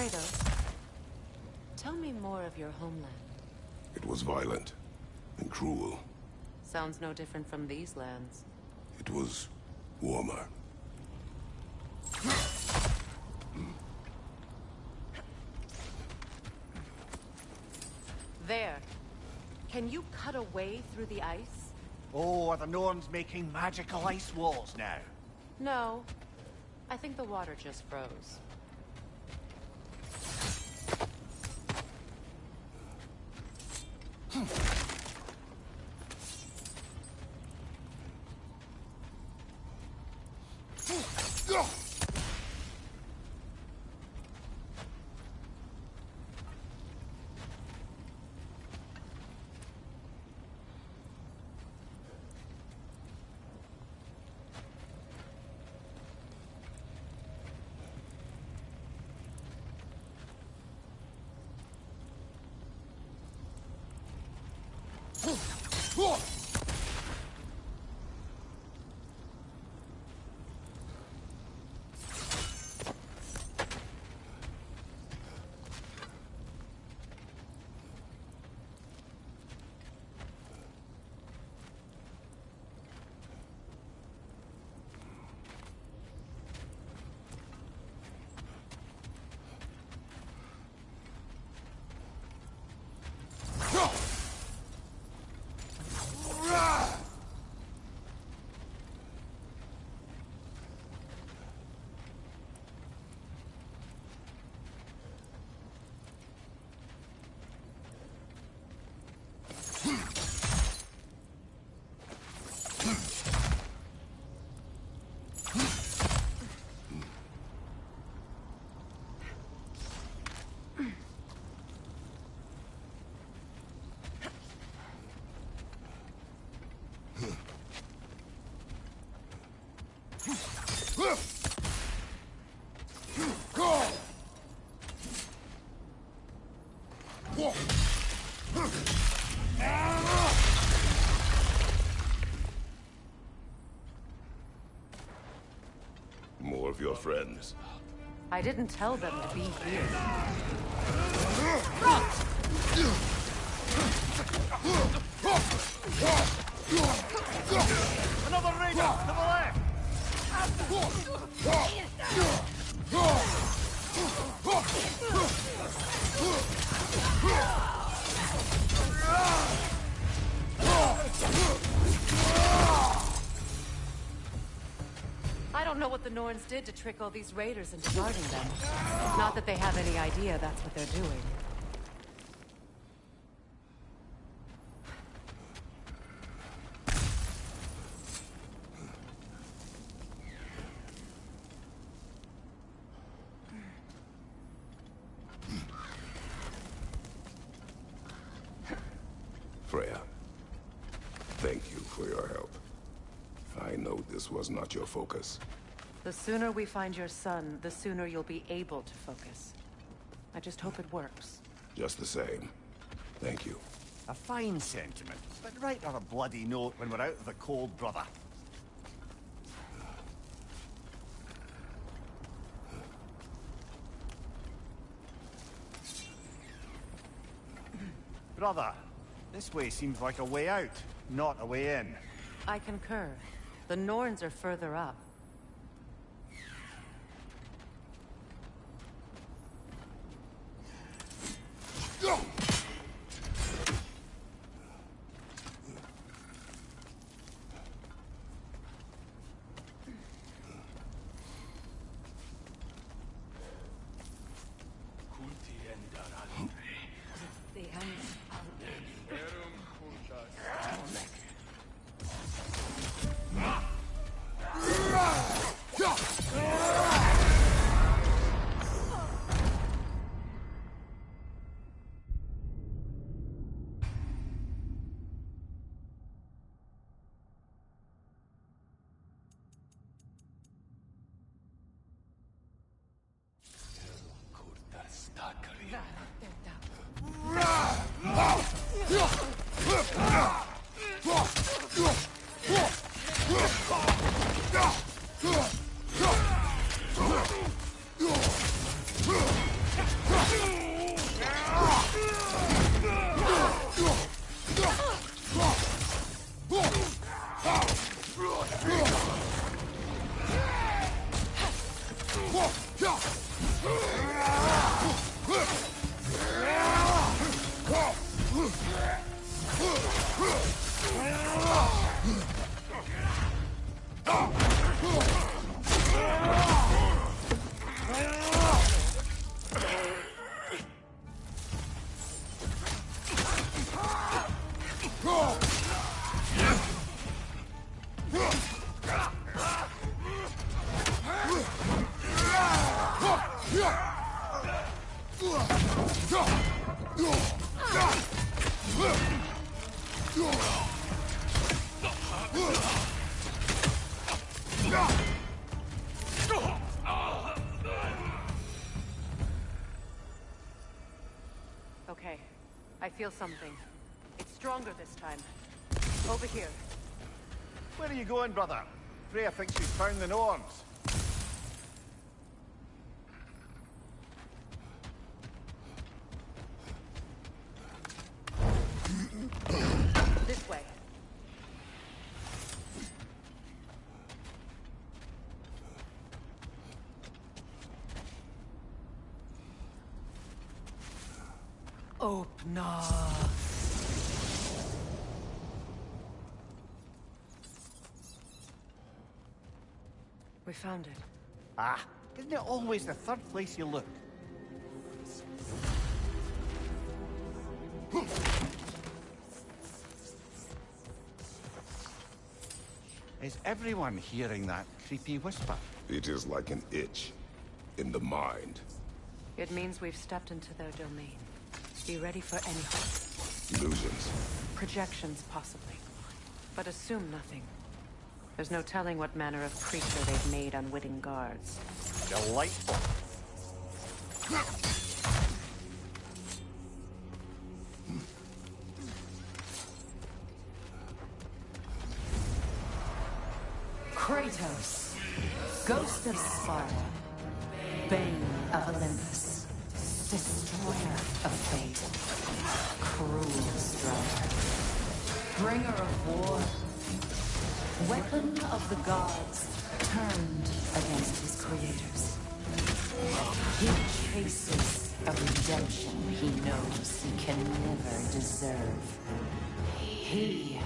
Kratos, tell me more of your homeland. It was violent and cruel. Sounds no different from these lands. It was warmer. There. Can you cut a way through the ice? Oh, are the Norns making magical ice walls now? No. I think the water just froze. More of your friends. I didn't tell them to be here. Another raider to the left! I don't know what the Norns did to trick all these raiders into guarding them. Not that they have any idea that's what they're doing. Freya, thank you for your help. I know this was not your focus. The sooner we find your son, the sooner you'll be able to focus. I just hope it works. Just the same, thank you. A fine sentiment, but write her a bloody note when we're out of the cold, brother. Brother, this way seems like a way out, not a way in. I concur. The Norns are further up. Okay, I feel something. It's stronger this time. Over here. Where are you going, brother? Freya thinks she's found the Norns. This way. Open up. We found it. Ah, isn't it always the third place you look? Is everyone hearing that creepy whisper? It is like an itch in the mind. It means we've stepped into their domain. Be ready for anything. Illusions. Projections, possibly. But assume nothing. There's no telling what manner of creature they've made unwitting guards. Delightful. Kratos, Ghost of Sparta, Bane of Olympus, Destroyer of Fate, Cruel Strider, Bringer of War, Weapon of the Gods, turned against his creators. He chases a redemption he knows he can never deserve. He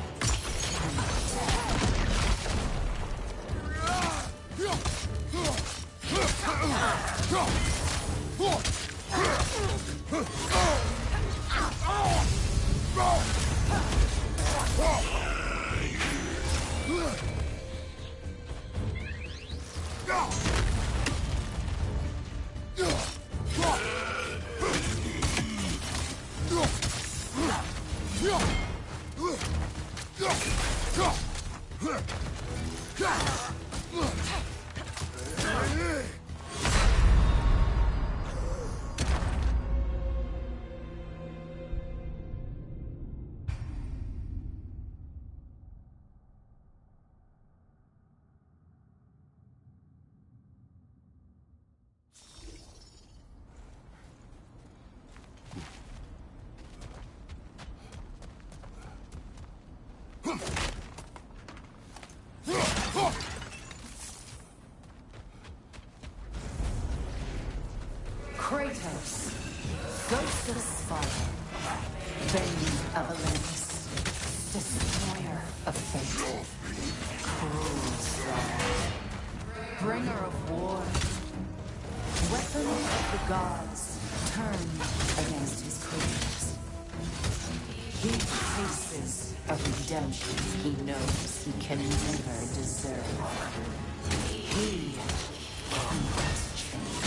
Kratos, Ghost of Sparta, Bane of Olympus, Destroyer of Fate, Cruel Strider, Bringer of War, Weapon of the Gods, turned against his creators. He faces a redemption he knows he can never deserve. He cannot change.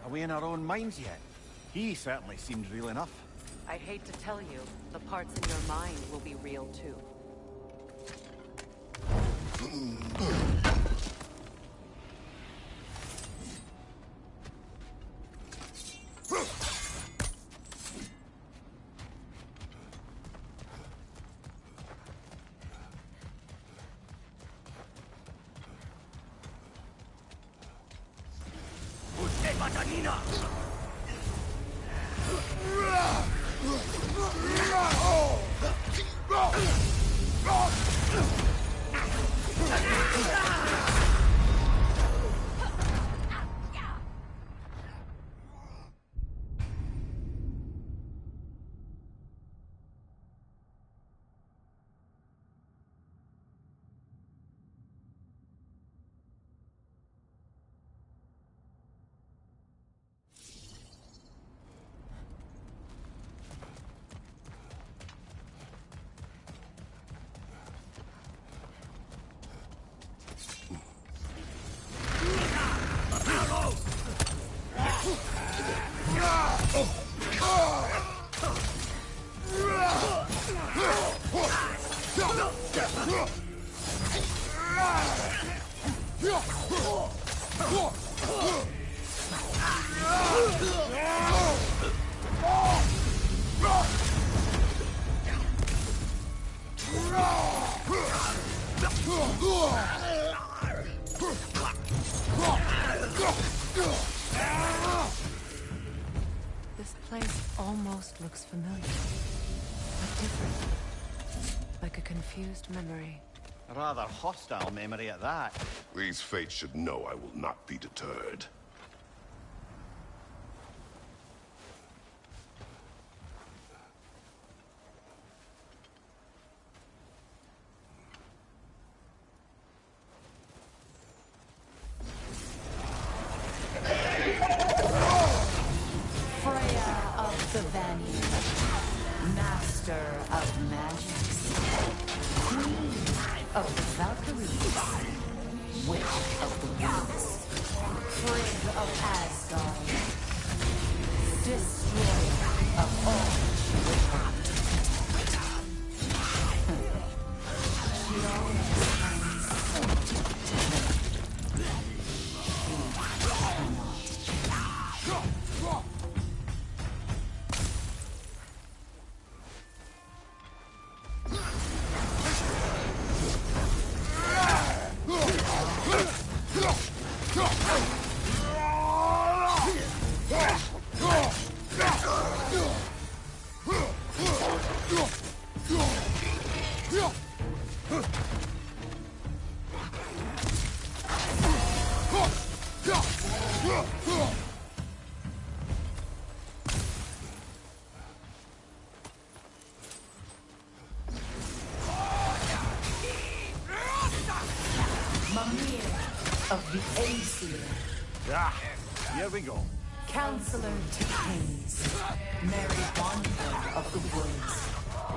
Are we in our own minds yet? He certainly seemed real enough. I hate to tell you, the parts in your mind will be real too. This place almost looks familiar, but different. Like a confused memory. A rather hostile memory at that. These fates should know I will not be deterred. The Vanny, Master of Magics, Queen of the Valkyries, Witch of the Woods, Frigg of Asgard, Destroyer of all she would have to protect. She always finds something to hurt. She cannot. Of the Aesir. Ah, here we go. Counselor to Kings. Mary Wanderer of the Woods.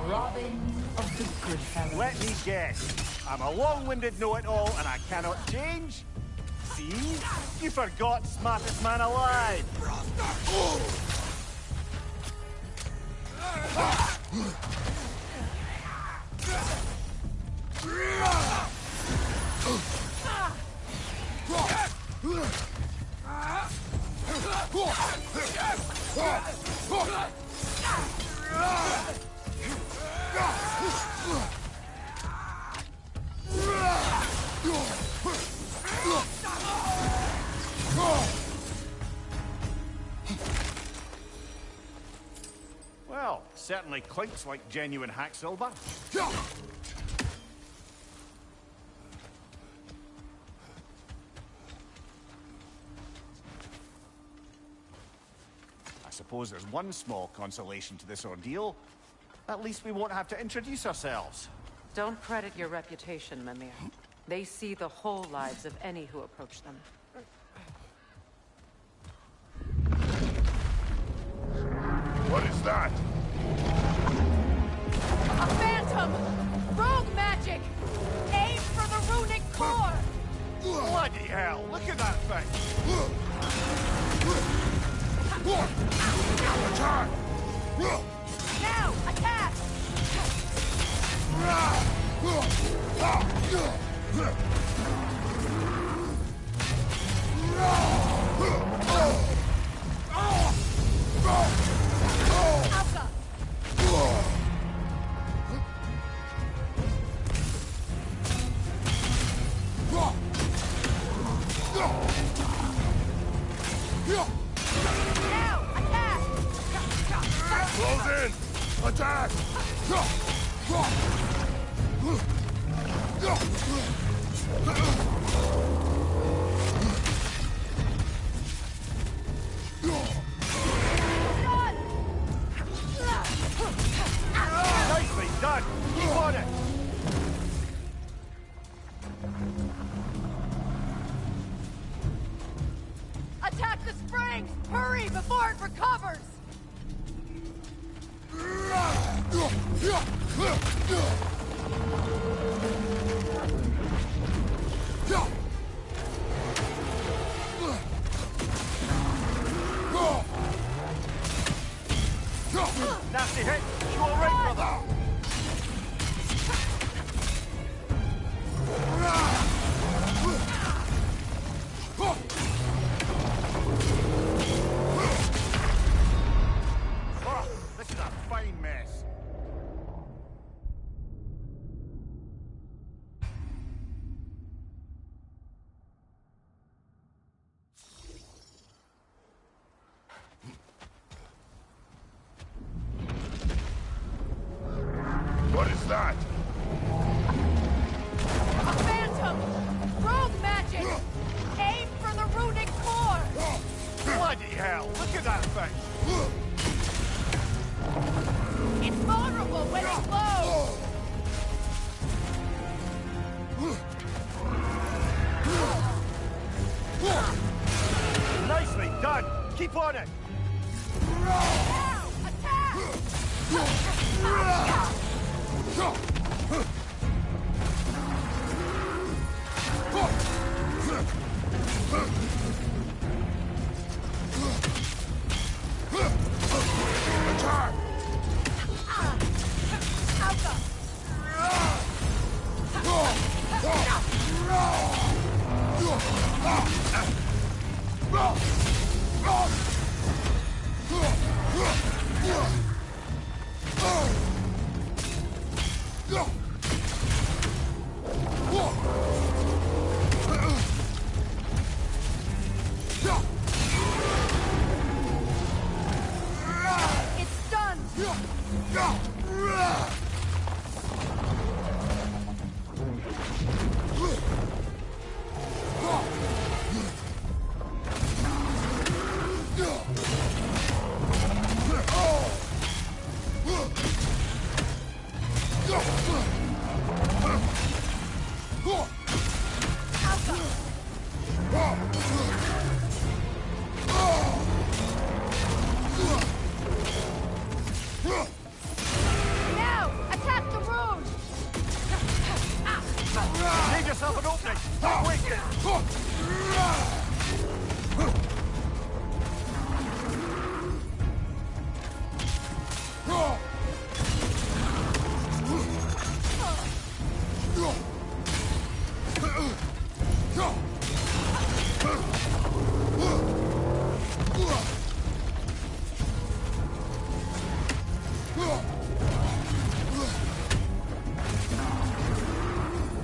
Robin of the Goodfellas. Let me guess. I'm a long-winded know-it-all and I cannot change? See? You forgot smartest man alive. Well, certainly clinks like genuine hack silver. I suppose there's one small consolation to this ordeal. At least we won't have to introduce ourselves. Don't credit your reputation, Mimir. They see the whole lives of any who approach them. What is that? A phantom! Rogue magic! Aim for the runic core! Bloody hell, look at that thing! Attack! Attack! Nicely done! Keep on it! Attack the springs! Hurry before it recovers! Nasty hit! You alright, brother? Oh, this is a fine mess. What is that? A phantom! Rogue magic! Aim for the runic core! Bloody hell! Look at that thing! It's vulnerable when it glows! Nicely done! Keep on it! Now! Attack! Attack! It's done! Now! Attack the rune! Leave yourself an opening! Stop wasting!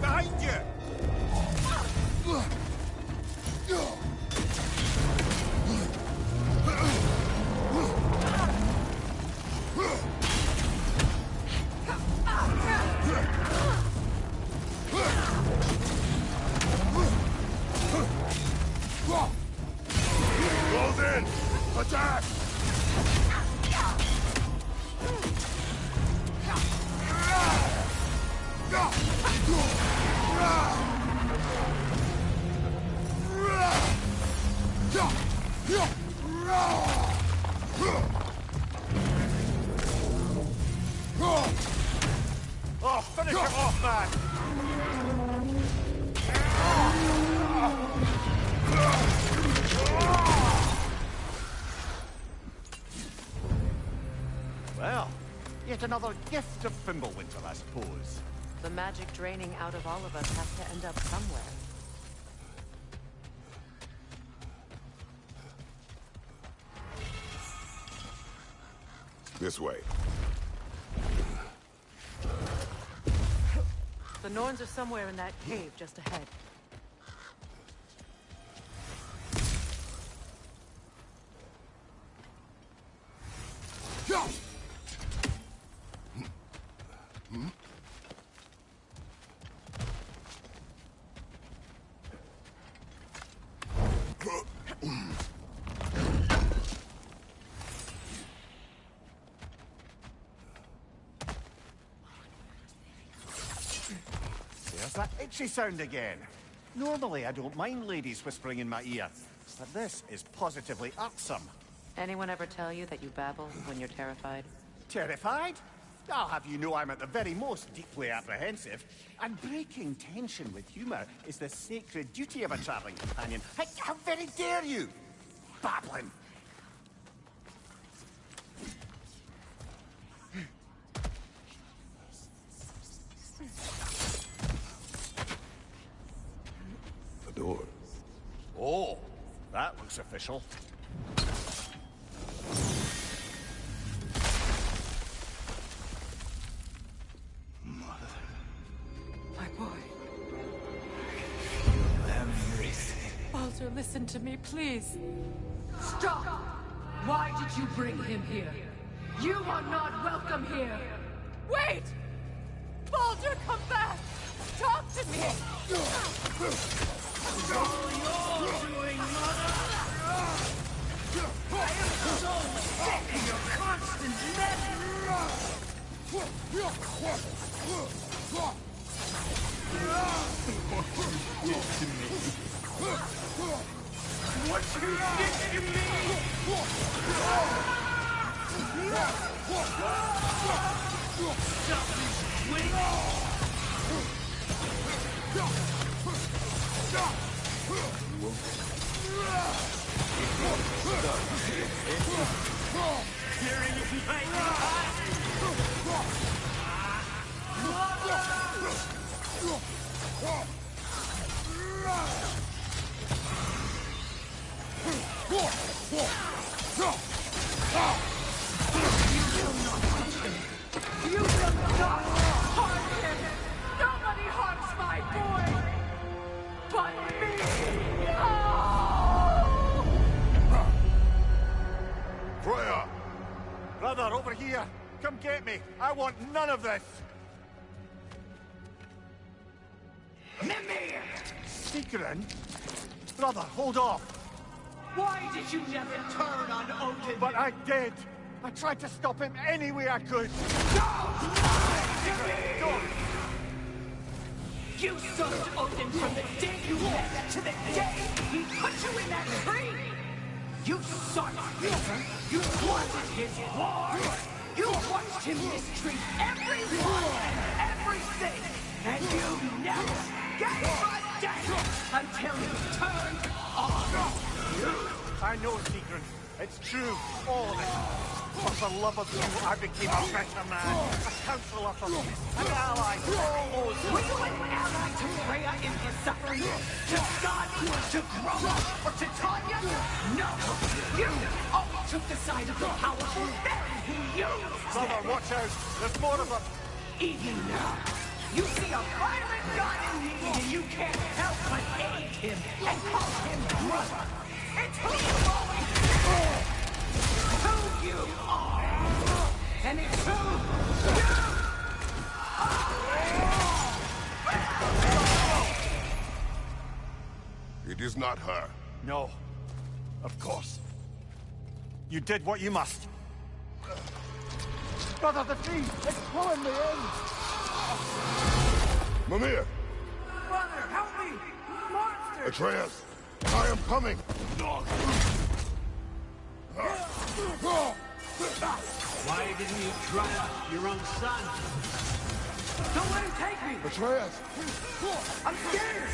Behind you! Close in! Attack! Oh, finish it off, man! Well, yet another gift of Fimbulwinter, I suppose. The magic draining out of all of us has to end up somewhere. This way. The Norns are somewhere in that cave just ahead. There's that itchy sound again. Normally, I don't mind ladies whispering in my ear, but this is positively irksome. Anyone ever tell you that you babble when you're terrified? Terrified? I'll have you know I'm at the very most deeply apprehensive. And breaking tension with humor is the sacred duty of a traveling companion. How very dare you! Babbling! The door. Oh, that looks official. My boy. Everything. Baldur, listen to me, please. Stop! Why did you bring him here? You are not welcome here! Wait! Baldur, come back! Talk to me! It's all you're doing, Mother! I am so sick of your constant meddling! What you did to me! Stop this wing! Hearing my You will not harm him! Nobody harms my boy! But me! Oh! Freya! Brother, over here! Come get me! I want none of this! Mimir! Secret? Brother, hold off! Why did you never turn on Odin? But I did! I tried to stop him any way I could! Don't lie to me! Don't! You served Odin from the day you met to the day he put you in that tree! You sought favor, you wanted his war, you watched him mistreat everyone and everything, and you never gave a damn until he turned on you! I know, Secret. It's true, all of it. For the love of you, I became a better man, a counselor for me, an ally, almost. Were you an ally to Freya in her suffering? To God, to Groma, or to Tanya? No! You all took the side of the powerful, very who used Brother, them. watch out! There's more of them! Even now, you see a violent god in need and you can't help but aid him and call him brother. It's who you always been. Who you are. And it's who you are. It is not her. No. Of course. You did what you must. Brother, the tree! It's pulling me in! Mimir! Brother, help me! Monster! Atreus! I am coming! Why didn't you trust your own son? Don't let him take me! Atreus! I'm scared!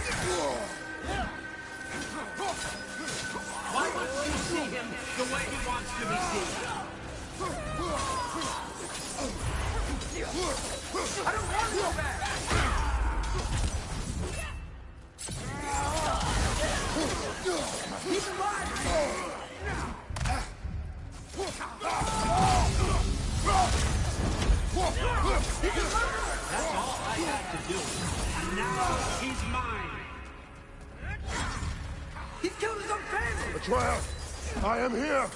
Why wouldn't you see him the way he wants to be seen? I don't want to go back! He's alive! That's all I had to do. And now he's mine. He's killed his own family! Atreus! I am here!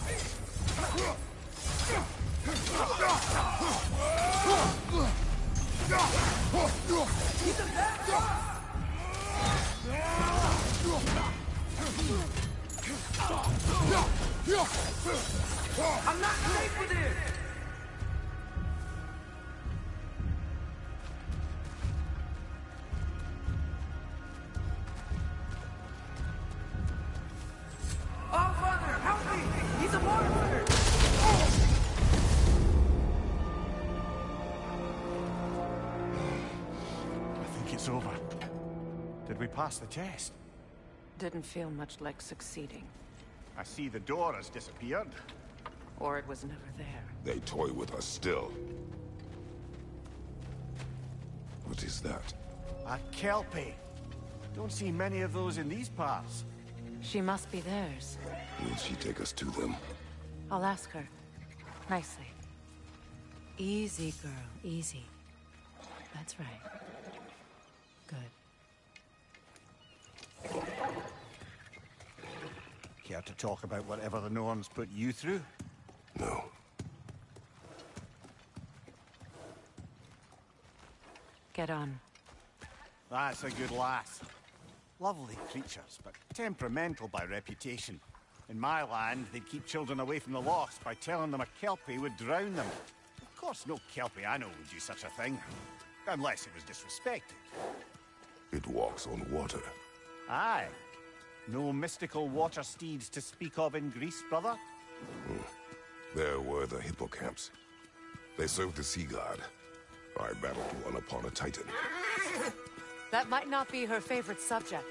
it's over. Did we pass the test? Didn't feel much like succeeding. I see the door has disappeared. Or it was never there. They toy with us still. What is that? A Kelpie. Don't see many of those in these parts. She must be theirs. Will she take us to them? I'll ask her. Nicely. Easy, girl. Easy. That's right. Good. Care to talk about whatever the Norns put you through? No. Get on. That's a good lass. Lovely creatures, but temperamental by reputation. In my land, they'd keep children away from the lost by telling them a Kelpie would drown them. Of course, no Kelpie I know would do such a thing. Unless it was disrespected. It walks on water. Aye. No mystical water steeds to speak of in Greece, brother? There were the hippocamps. They served the sea god. I battled one upon a titan. That might not be her favorite subject.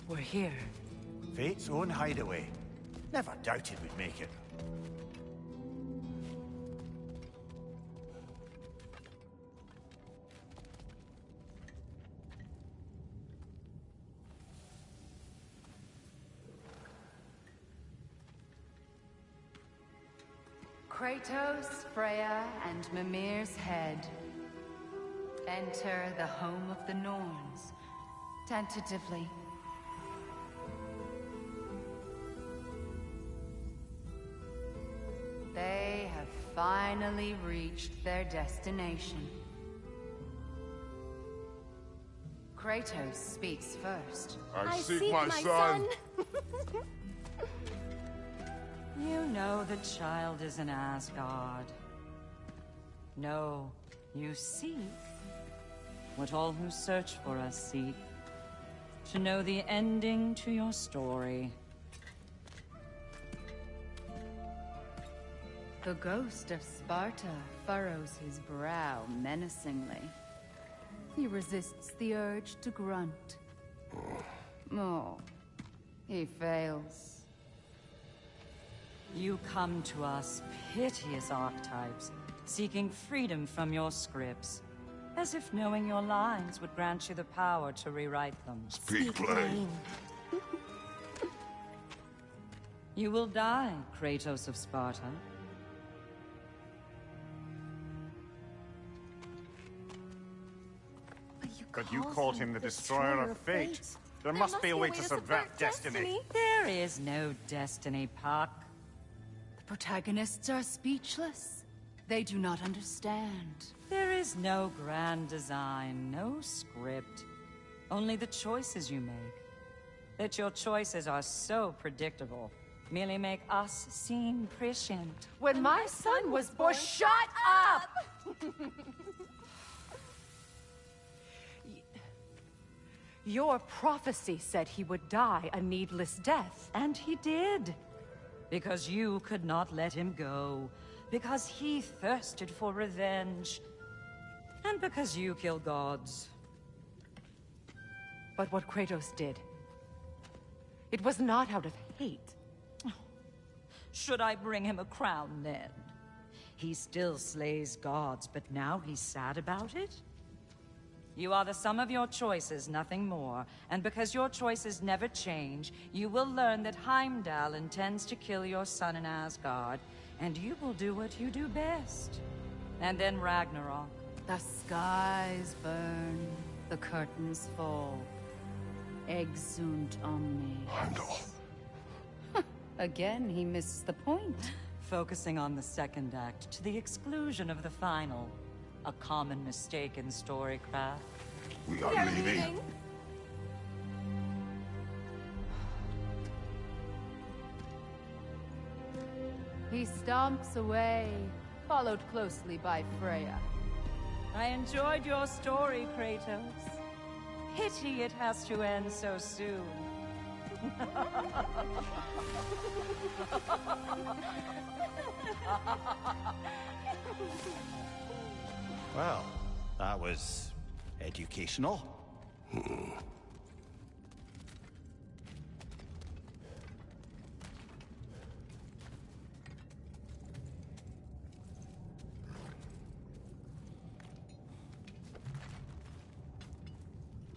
We're here. Fate's own hideaway. Never doubted we'd make it. Kratos, Freya, and Mimir's head. Enter the home of the Norns. Tentatively. They have finally reached their destination. Kratos speaks first. I seek my son. You know the child is in Asgard. No, you seek what all who search for us seek. To know the ending to your story. The ghost of Sparta furrows his brow menacingly. He resists the urge to grunt. Oh, he fails. You come to us, piteous archetypes, seeking freedom from your scripts. As if knowing your lines would grant you the power to rewrite them. Speak plain. You will die, Kratos of Sparta. But you called him the Destroyer of Fate. There must be a way to subvert destiny. There is no destiny, Puck. The protagonists are speechless. They do not understand. There is no grand design, no script. Only the choices you make. That your choices are so predictable, merely make us seem prescient. When my son was born, shut up! Your prophecy said he would die a needless death. And he did. Because you could not let him go. Because he thirsted for revenge. And because you kill gods. But what Kratos did, it was not out of hate. Should I bring him a crown then? He still slays gods, but now he's sad about it? You are the sum of your choices, nothing more. And because your choices never change, you will learn that Heimdall intends to kill your son in Asgard, and you will do what you do best. And then Ragnarok. The skies burn, the curtains fall. Exunt omnes. Heimdall. Again, he misses the point. Focusing on the second act to the exclusion of the final. A common mistake in storycraft. We are leaving. He stomps away, followed closely by Freya. I enjoyed your story, Kratos. Pity it has to end so soon. Well, that was educational.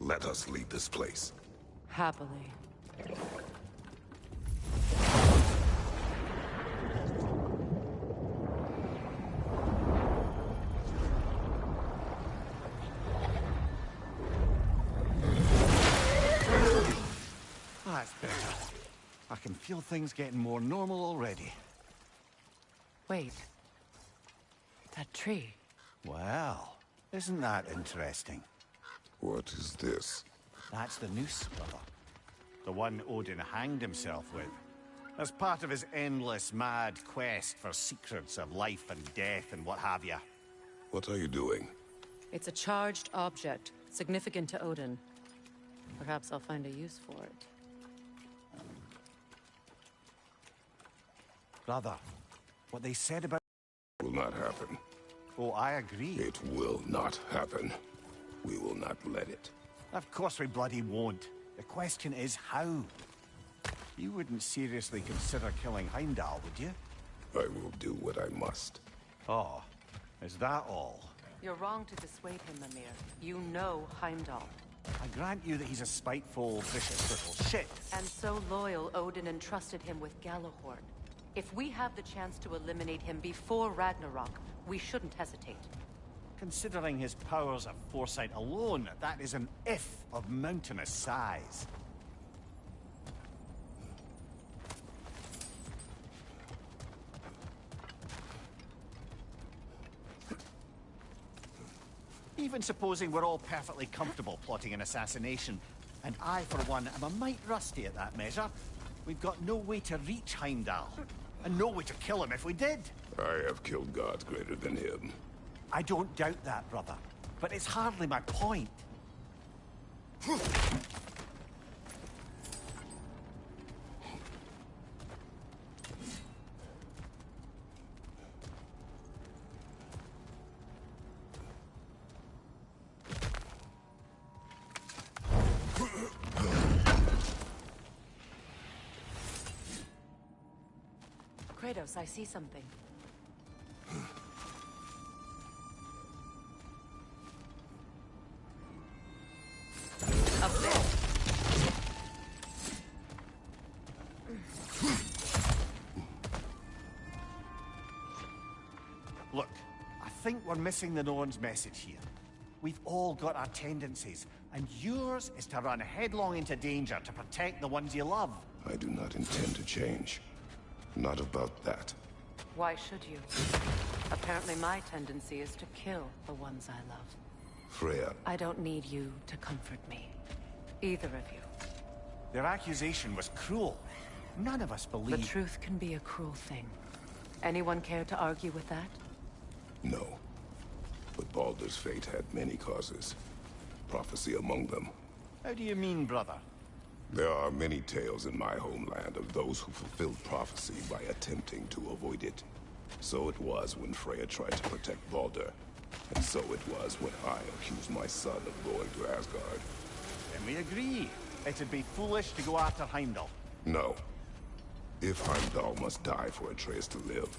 Let us leave this place. Happily. That's better. I can feel things getting more normal already. Wait. That tree. Well, isn't that interesting? What is this? That's the noose, brother. The one Odin hanged himself with. As part of his endless, mad quest for secrets of life and death and what have you. What are you doing? It's a charged object, significant to Odin. Perhaps I'll find a use for it. Brother, what they said about... Will not happen. Oh, I agree. It will not happen. We will not let it. Of course we bloody won't. The question is how. You wouldn't seriously consider killing Heimdall, would you? I will do what I must. Oh, is that all? You're wrong to dissuade him, Mimir. You know Heimdall. I grant you that he's a spiteful, vicious little shit. And so loyal, Odin entrusted him with Gjallarhorn. If we have the chance to eliminate him before Ragnarok, we shouldn't hesitate. Considering his powers of foresight alone, that is an if of mountainous size. Even supposing we're all perfectly comfortable plotting an assassination, and I, for one, am a mite rusty at that measure, we've got no way to reach Heimdall, and no way to kill him if we did. I have killed gods greater than him. I don't doubt that, brother, but it's hardly my point. Kratos, I see something. Up there. Look, I think we're missing the Norn's message here. We've all got our tendencies, and yours is to run headlong into danger to protect the ones you love. I do not intend to change. Not about that. Why should you? Apparently my tendency is to kill the ones I love. Freya. I don't need you to comfort me. Either of you. Their accusation was cruel. None of us believe... The truth can be a cruel thing. Anyone care to argue with that? No. But Baldur's fate had many causes. Prophecy among them. How do you mean, brother? There are many tales in my homeland of those who fulfilled prophecy by attempting to avoid it. So it was when Freya tried to protect Baldur. And so it was when I accused my son of going to Asgard. Then we agree. It'd be foolish to go after Heimdall. No. If Heimdall must die for Atreus to live,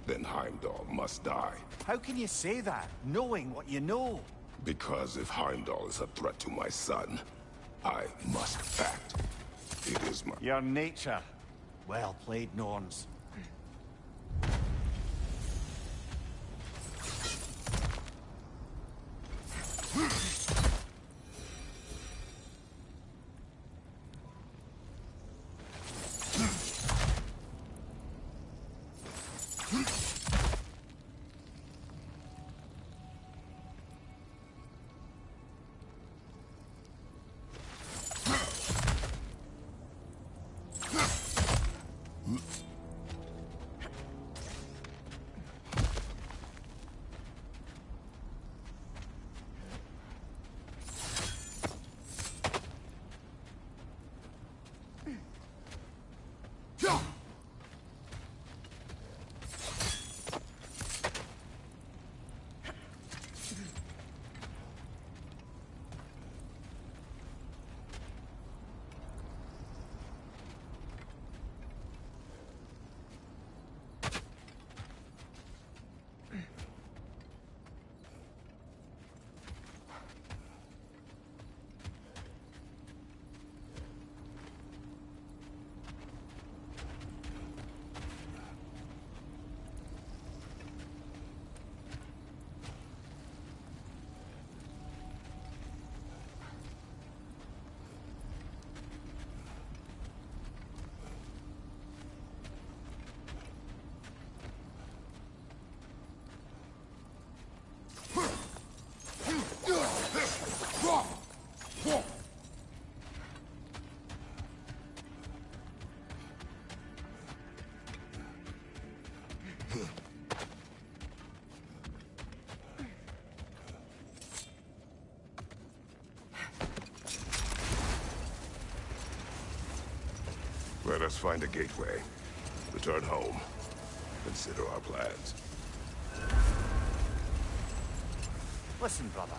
then Heimdall must die. How can you say that, knowing what you know? Because if Heimdall is a threat to my son, I must act. It is my... Your nature. Well played, Norns. Let us find a gateway. Return home. Consider our plans. Listen, brother.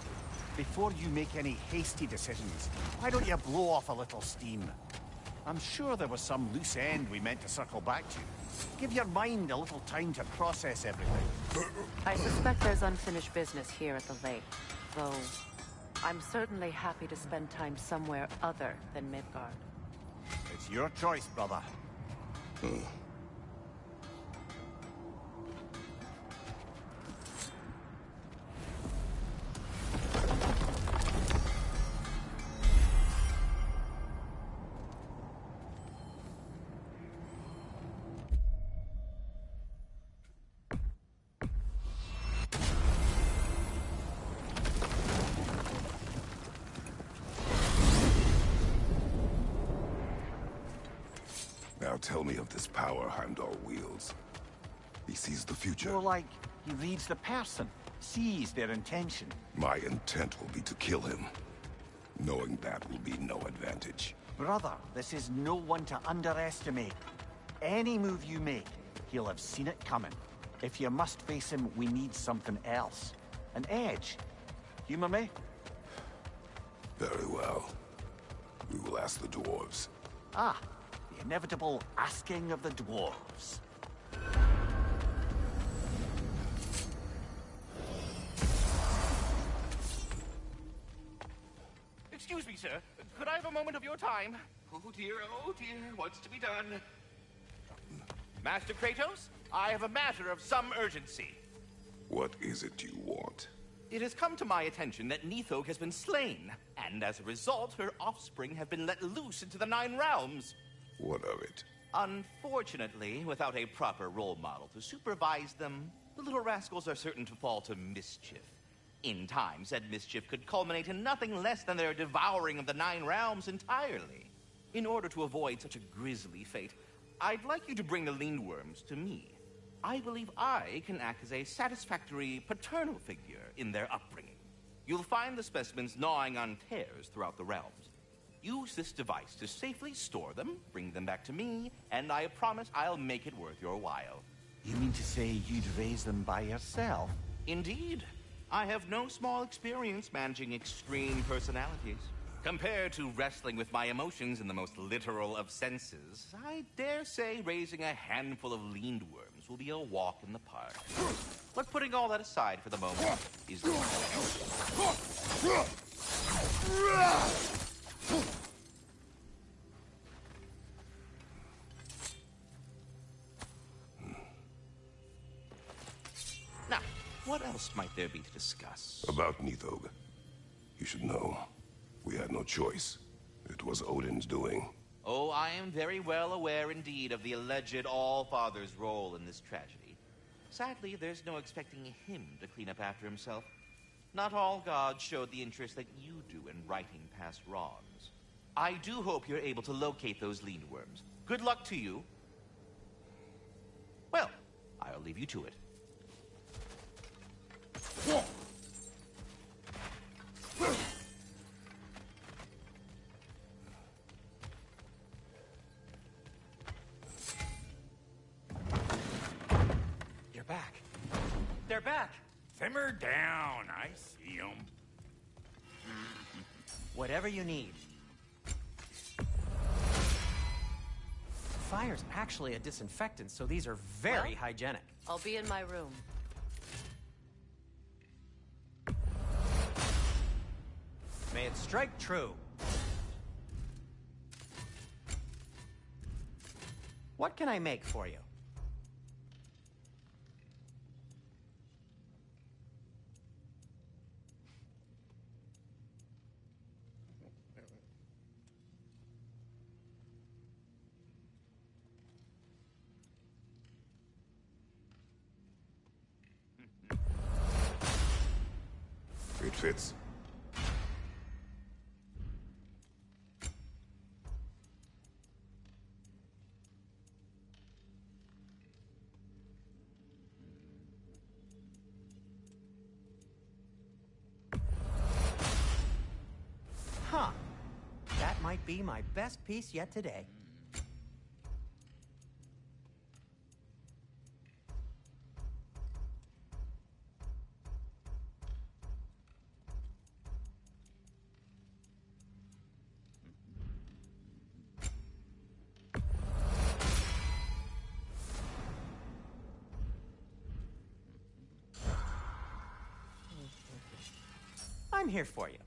Before you make any hasty decisions, why don't you blow off a little steam? I'm sure there was some loose end we meant to circle back to. Give your mind a little time to process everything. I suspect there's unfinished business here at the lake, though I'm certainly happy to spend time somewhere other than Midgard. It's your choice, brother. Now tell me of this power Heimdall wields. He sees the future. More like he reads the person, sees their intention. My intent will be to kill him. Knowing that will be no advantage. Brother, this is no one to underestimate. Any move you make, he'll have seen it coming. If you must face him, we need something else. An edge. Humor me? Very well. We will ask the dwarves. Ah, the inevitable asking of the dwarves. Excuse me, sir. Could I have a moment of your time? Oh dear, what's to be done? Master Kratos, I have a matter of some urgency. What is it you want? It has come to my attention that Nithog has been slain, and as a result, her offspring have been let loose into the Nine Realms. What of it? Unfortunately, without a proper role model to supervise them, the little rascals are certain to fall to mischief. In time, said mischief could culminate in nothing less than their devouring of the Nine Realms entirely. In order to avoid such a grisly fate, I'd like you to bring the Lindworms to me. I believe I can act as a satisfactory paternal figure in their upbringing. You'll find the specimens gnawing on tears throughout the realms. Use this device to safely store them, bring them back to me, and I promise I'll make it worth your while. You mean to say you'd raise them by yourself? Indeed. I have no small experience managing extreme personalities. Compared to wrestling with my emotions in the most literal of senses, I dare say raising a handful of Lindworms will be a walk in the park. But putting all that aside for the moment is the Now, what else might there be to discuss? About Nithog. You should know. We had no choice. It was Odin's doing. Oh, I am very well aware indeed of the alleged All-Father's role in this tragedy. Sadly, there's no expecting him to clean up after himself. Not all gods showed the interest that you do in righting past wrongs. I do hope you're able to locate those Lindworms. Good luck to you. Well, I'll leave you to it. You're back. They're back. Simmer down. I see them. Whatever you need. Fire's actually a disinfectant, so these are very hygienic. I'll be in my room. May it strike true. What can I make for you? It fits. Huh. That might be my best piece yet today. I'm here for you.